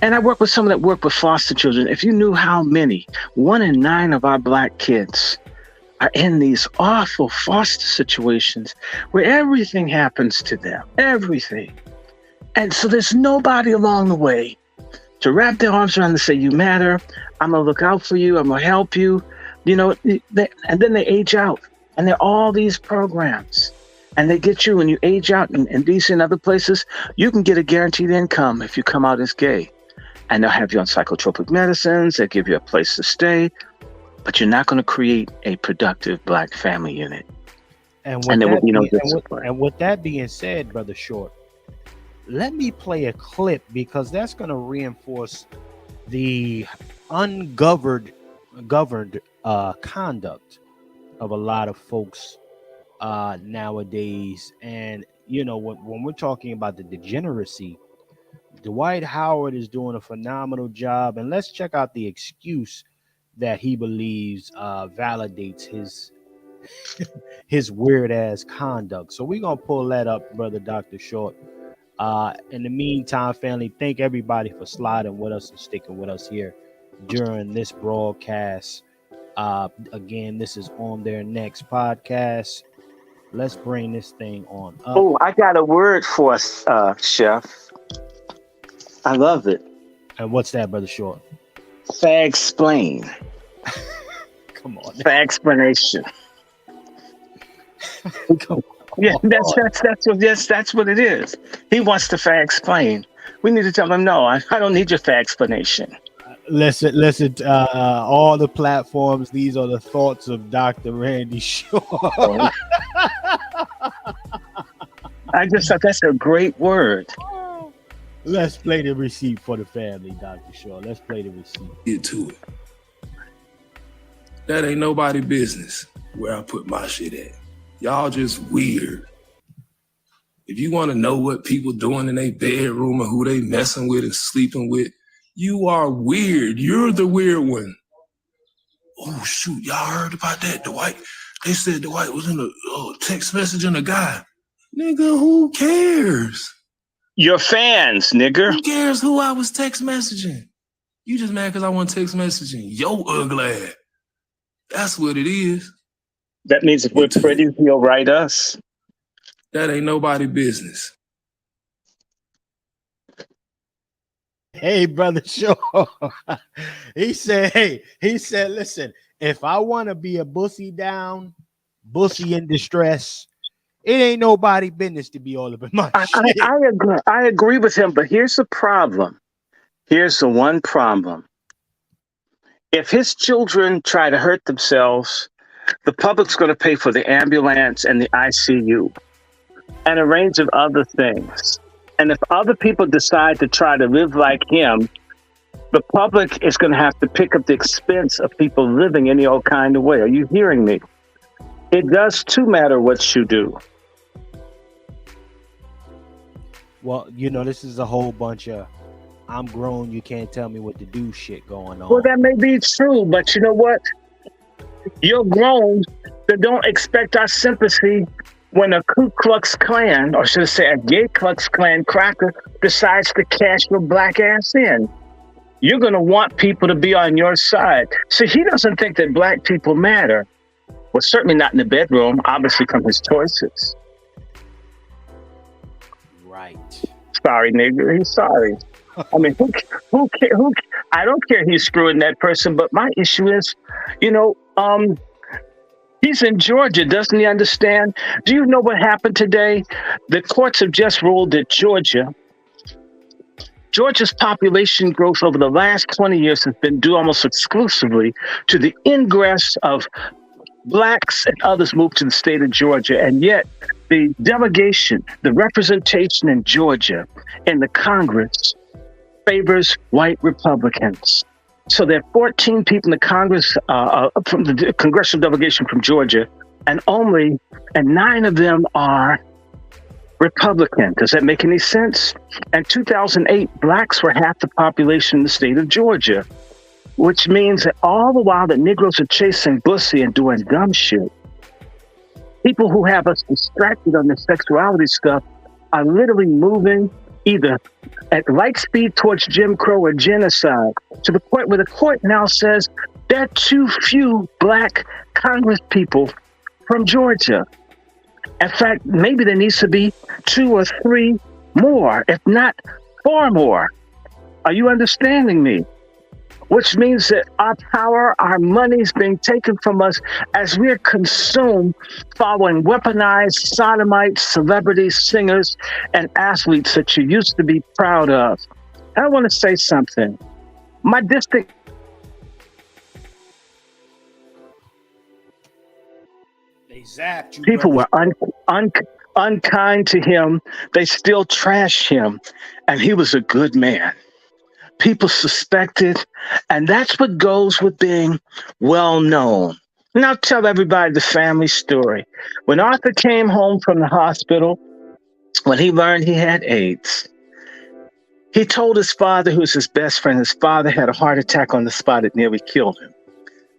And I work with someone that worked with foster children. If you knew how many, 1 in 9 of our Black kids are in these awful foster situations where everything happens to them, everything. And so there's nobody along the way to wrap their arms around and say, you matter, I'm gonna look out for you, I'm gonna help you, you know, and then they age out. And there are all these programs. And they get you when you age out in DC and other places, you can get a guaranteed income if you come out as gay. and they'll have you on psychotropic medicines. They'll give you a place to stay, but you're not going to create a productive Black family unit. And there will be no discipline. And with that being said, Brother Short, let me play a clip because that's going to reinforce the ungoverned conduct of a lot of folks nowadays. And you know, when we're talking about the degeneracy, Dwight Howard is doing a phenomenal job. And let's check out the excuse that he believes validates his weird ass conduct. So we're gonna pull that up, Brother Dr. Short. In the meantime, family, thank everybody for sliding with us and sticking with us here during this broadcast. Again, this is On Their Next podcast. Let's bring this thing on up. Oh, I got a word for us, Chef. I love it. And what's that, Brother Short? Fag-splain. Come on. Fag-splanation. Yeah, that's what it is. He wants to fag-splain. We need to tell him, no, I don't need your fag-splanation. Listen, all the platforms, these are the thoughts of Dr. Randy Short. I just thought that's a great word. Let's play the receipt for the family, Dr. Short. Let's play the receipt. Get to it. That ain't nobody business where I put my shit at. Y'all just weird. If you want to know what people doing in their bedroom and who they messing with and sleeping with, you are weird. You're the weird one. Oh, shoot. Y'all heard about that? Dwight. They said Dwight was in a text message and a guy. Nigga, who cares? Your fans, nigger. Who cares who I was text messaging? You just mad because I want text messaging. Yo, ugly. That's what it is. That means if we're pretty, he'll write us. That ain't nobody business. Hey, Brother Shaw. he said, listen, if I want to be a Bussy down, Bussy in distress, it ain't nobody business to be all up in my shit. I agree with him, but here's the problem. Here's the one problem. If his children try to hurt themselves, the public's going to pay for the ambulance and the ICU and a range of other things. And if other people decide to try to live like him, the public is going to have to pick up the expense of people living any old kind of way. Are you hearing me? It does too matter what you do. Well, you know, this is a whole bunch of I'm grown, you can't tell me what to do shit going on. Well, that may be true, but you know what? You're grown, so don't expect our sympathy when a Ku Klux Klan, or should I say a gay Klux Klan cracker, decides to cash your black ass in. You're going to want people to be on your side. So he doesn't think that black people matter. Well, certainly not in the bedroom, obviously from his choices. Right. Sorry, nigga. He's sorry. I mean, who care? I don't care he's screwing that person, but my issue is, you know, he's in Georgia. Doesn't he understand? Do you know what happened today? The courts have just ruled that Georgia's population growth over the last 20 years has been due almost exclusively to the ingress of blacks and others moved to the state of Georgia. And yet the delegation, the representation in Georgia in the Congress favors white Republicans. So there are 14 people in the Congress, from the congressional delegation from Georgia, and 9 of them are Republican. Does that make any sense? In 2008, blacks were half the population in the state of Georgia, which means that all the while that Negroes are chasing Bussy and doing dumb shit, people who have us distracted on this sexuality stuff are literally moving either at light speed towards Jim Crow or genocide, to the point where the court now says there are too few black Congress people from Georgia. In fact, maybe there needs to be 2 or 3 more, if not 4 more. Are you understanding me? Which means that our power, our money is being taken from us as we're consumed following weaponized sodomites, celebrities, singers, and athletes that you used to be proud of. I want to say something. My district. They zapped you, People brother. were unkind to him. They still trash him. And he was a good man. People suspected. And that's what goes with being well known. And I'll tell everybody the family story. When Arthur came home from the hospital, when he learned he had AIDS, he told his father, who's his best friend, his father had a heart attack on the spot. It nearly killed him,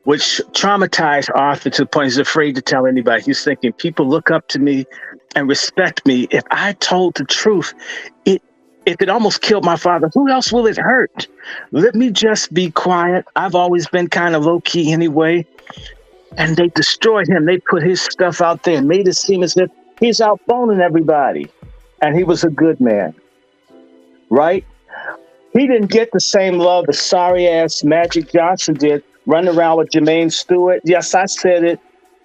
which traumatized Arthur to the point he's afraid to tell anybody. He's thinking, people look up to me and respect me. If I told the truth, if it almost killed my father, who else will it hurt? Let me just be quiet. I've always been kind of low key anyway. And they destroyed him. They put his stuff out there and made it seem as if he's out phoning everybody. And he was a good man, right? He didn't get the same love the sorry ass Magic Johnson did, running around with Jermaine Stewart. Yes, I said it.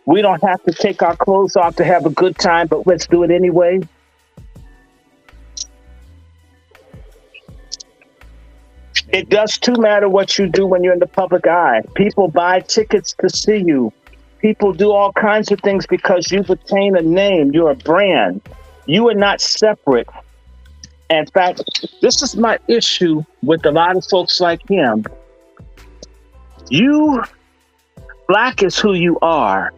We don't have to take our clothes off to have a good time, but let's do it anyway. It does too matter what you do when you're in the public eye. People buy tickets to see you. People do all kinds of things because you've attained a name. You're a brand. You are not separate. In fact, this is my issue with a lot of folks like him. You, black is who you are.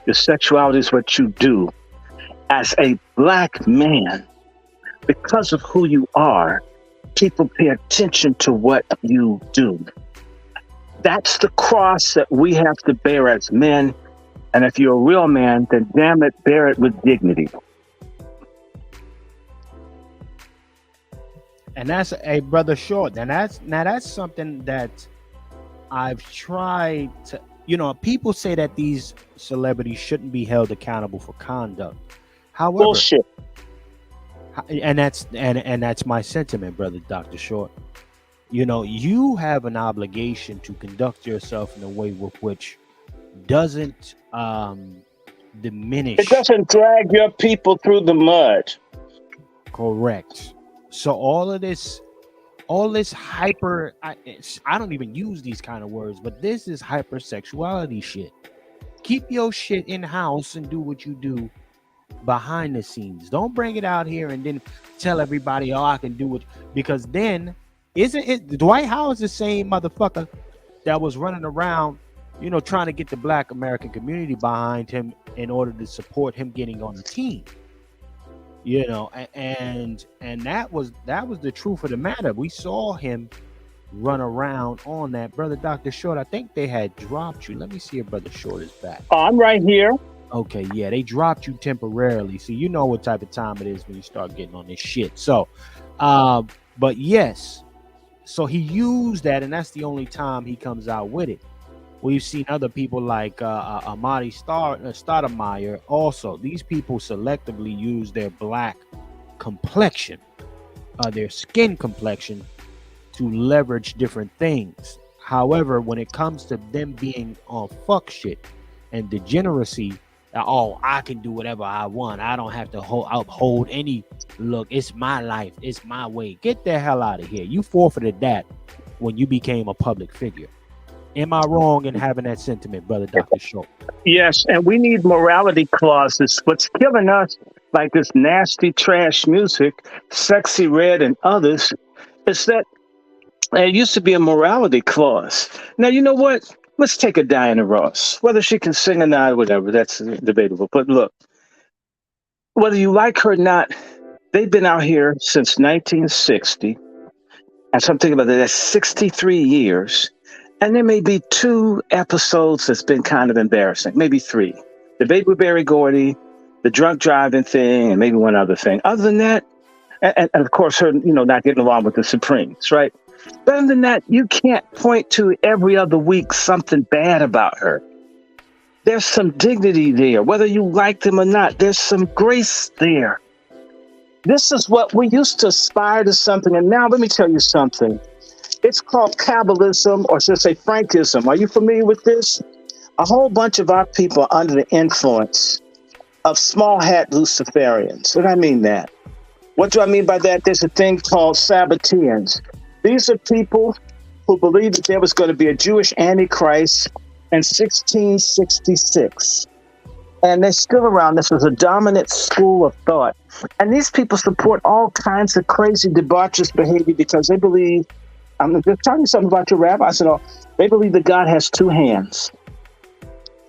Your sexuality is what you do. As a black man, because of who you are, people pay attention to what you do. That's the cross that we have to bear as men. And if you're a real man, then damn it, bear it with dignity. And that's a brother short. And that's something that I've tried to, people say that these celebrities shouldn't be held accountable for conduct. However, bullshit. And that's my sentiment, brother Dr. Short. You have an obligation to conduct yourself in a way with which doesn't diminish. It doesn't drag your people through the mud. Correct. So all this hyper, I don't even use these kind of words, but this is hypersexuality shit. Keep your shit in house and do what you do behind the scenes. Don't bring it out here and then tell everybody, I can do it. Because then, isn't it Dwight Howard's the same motherfucker that was running around, trying to get the black American community behind him in order to support him getting on the team. And that was the truth of the matter. We saw him run around on that. Brother Dr. Short, I think they had dropped you. Let me see if Brother Short is back. I'm right here. Okay, yeah, they dropped you temporarily. So you know what type of time it is when you start getting on this shit. So, but yes, so he used that, and that's the only time he comes out with it. We've seen other people like Amadi Stoudemire also. These people selectively use their black complexion, their skin complexion, to leverage different things. However, when it comes to them being on fuck shit and degeneracy, I can do whatever I want. I don't have to uphold any look. It's my life. It's my way. Get the hell out of here. You forfeited that when you became a public figure. Am I wrong in having that sentiment, Brother Dr. Short? Yes, and we need morality clauses. What's killing us, like this nasty trash music, Sexy Red and others, is that there used to be a morality clause. Now, you know what? Let's take a Diana Ross. Whether she can sing or not, whatever, that's debatable. But look, whether you like her or not, they've been out here since 1960. And so I'm thinking about that, that's 63 years. And there may be 2 episodes that's been kind of embarrassing, maybe 3. The baby with Berry Gordy, the drunk driving thing, and maybe one other thing. Other than that, and of course her, not getting along with the Supremes, right? But other than that, you can't point to every other week something bad about her. There's some dignity there, whether you like them or not. There's some grace there. This is what we used to aspire to something, and now let me tell you something. It's called Kabbalism, or should I say Frankism. Are you familiar with this? A whole bunch of our people are under the influence of small hat Luciferians. What do I mean that? What do I mean by that? There's a thing called Sabbateans. These are people who believed that there was going to be a Jewish Antichrist in 1666. And they're still around. This is a dominant school of thought. And these people support all kinds of crazy, debaucherous behavior because they believe, I'm just telling you something about your rabbi. I said, oh, they believe that God has two hands,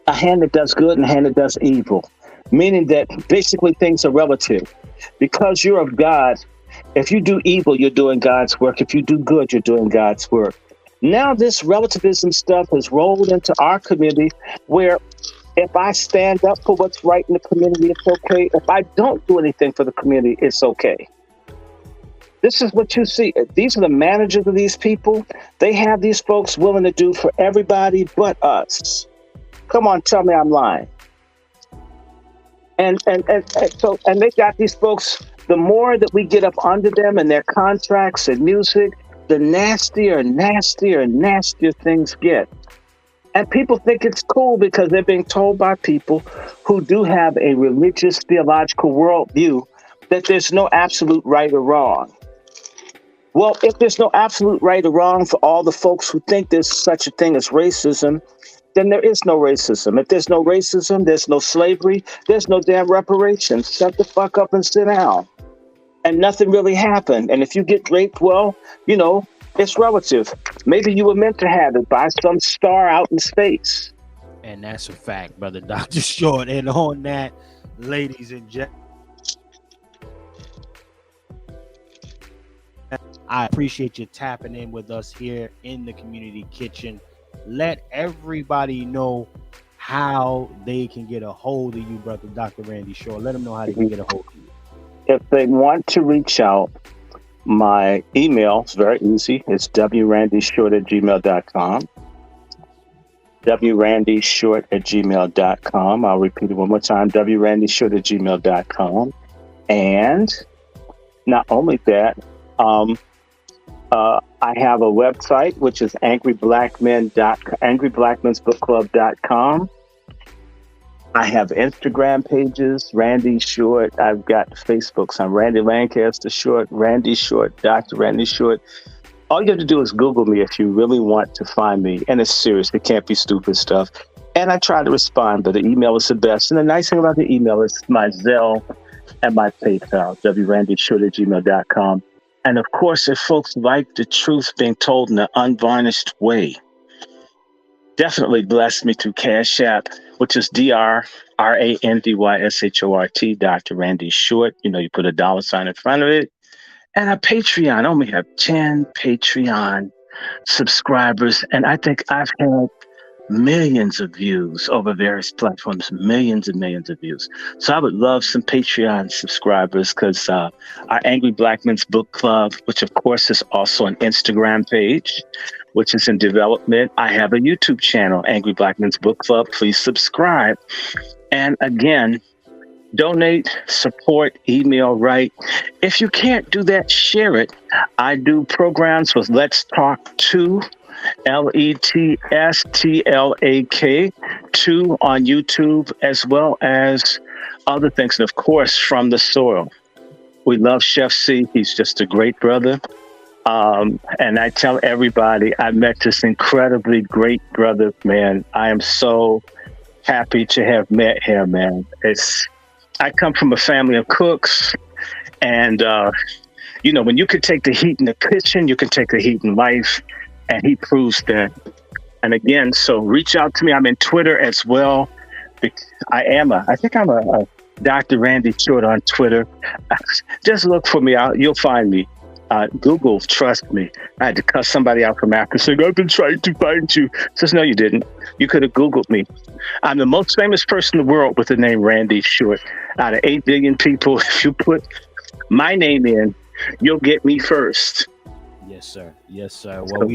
a hand that does good and a hand that does evil, meaning that basically things are relative. Because you're of God, if you do evil, you're doing God's work. If you do good, you're doing God's work. Now this relativism stuff has rolled into our community where if I stand up for what's right in the community, it's okay. If I don't do anything for the community, it's okay. This is what you see. These are the managers of these people. They have these folks willing to do for everybody but us. Come on, tell me I'm lying. And they got these folks. The more that we get up under them and their contracts and music, the nastier and nastier and nastier things get. And people think it's cool because they're being told by people who do have a religious, theological worldview that there's no absolute right or wrong. Well, if there's no absolute right or wrong for all the folks who think there's such a thing as racism, then there is no racism. If there's no racism, there's no slavery, there's no damn reparations. Shut the fuck up and sit down. And nothing really happened. And if you get raped, well, you know, it's relative. Maybe you were meant to have it by some star out in space. And that's a fact, brother Dr. Short. And on that, ladies and gentlemen, I appreciate you tapping in with us here in the community kitchen. Let everybody know how they can get a hold of you, brother Dr. Randy Short. Let them know how they can get a hold of you. If they want to reach out, my email is very easy. It's wrandyshort@gmail.com. wrandyshort@gmail.com. I'll repeat it one more time. wrandyshort@gmail.com. And not only that, I have a website, which is angryblackmensbookclub.com. I have Instagram pages, Randy Short. I've got Facebooks. I'm Randy Lancaster Short, Randy Short, Dr. Randy Short. All you have to do is Google me if you really want to find me. And it's serious. It can't be stupid stuff. And I try to respond, but the email is the best. And the nice thing about the email is my Zelle and my PayPal, wrandyshort@gmail.com. And of course, if folks like the truth being told in an unvarnished way, definitely bless me through Cash App, which is DRRANDYSHORT, Dr. Randy Short. You know, you put a $ in front of it. And a Patreon. I only have 10 Patreon subscribers. And I think I've had millions of views over various platforms, millions and millions of views. So I would love some Patreon subscribers because our Angry Black Men's Book Club, which of course is also an Instagram page, which is in development. I have a YouTube channel, Angry Black Men's Book Club. Please subscribe. And again, donate, support, email, write. If you can't do that, share it. I do programs with Let's Talk 2, LETSTLAK 2 on YouTube, as well as other things. And of course, From the Soil. We love Chef C. He's just a great brother. And I tell everybody, I met this incredibly great brother, man. I am so happy to have met him, man. I come from a family of cooks, and you know, when you can take the heat in the kitchen, you can take the heat in life, and he proves that. And again, so reach out to me. I'm in Twitter as well. I think I'm a Dr. Randy Short on Twitter. Just look for me out. You'll find me. Google, trust me. I had to cuss somebody out from Africa saying, I've been trying to find you. Says, no, you didn't. You could have Googled me. I'm the most famous person in the world with the name Randy Short. Out of 8 billion people, if you put my name in, you'll get me first. Yes, sir. Yes, sir. Well,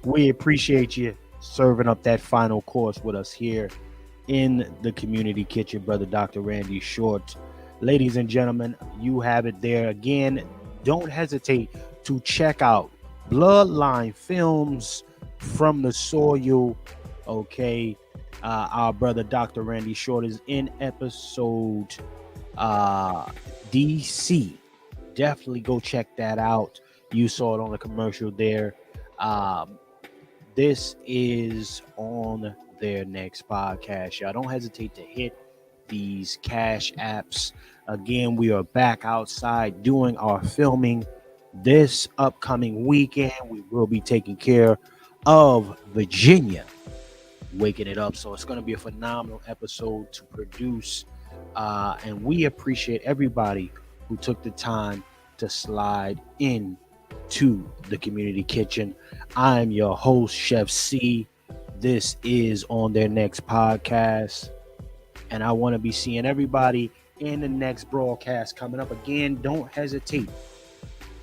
we appreciate you serving up that final course with us here in the community kitchen, brother Dr. Randy Short. Ladies and gentlemen, you have it there again. Don't hesitate to check out Bloodline Films, From the Soil. Okay. Our brother Dr. Randy Short is in episode DC. Definitely go check that out. You saw it on the commercial there. This is on their next podcast. Y'all don't hesitate to hit these cash apps. Again, we are back outside doing our filming this upcoming weekend. We will be taking care of Virginia, waking it up. So it's going to be a phenomenal episode to produce. And we appreciate everybody who took the time to slide in to the community kitchen. I'm your host, Chef C. This is on their next podcast. And I want to be seeing everybody in the next broadcast coming up. Again, don't hesitate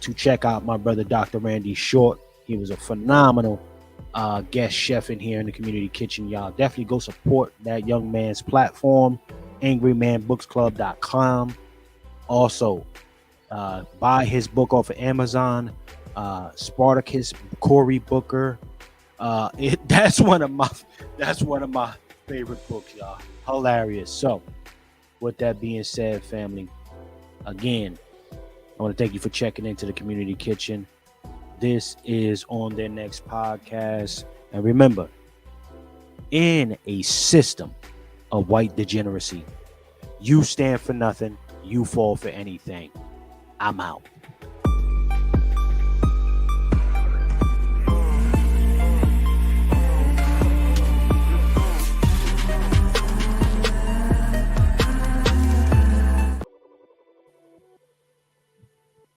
to check out my brother, Dr. Randy Short. He was a phenomenal guest chef in here in the community kitchen. Y'all definitely go support that young man's platform, angrymanbooksclub.com. Also, buy his book off of Amazon, Spartacus Cory Booker. That's one of my favorite books, y'all. Hilarious. So, with that being said, family, again, I want to thank you for checking into the community kitchen. This is on their next podcast. And remember, in a system of white degeneracy, you stand for nothing, you fall for anything. I'm out.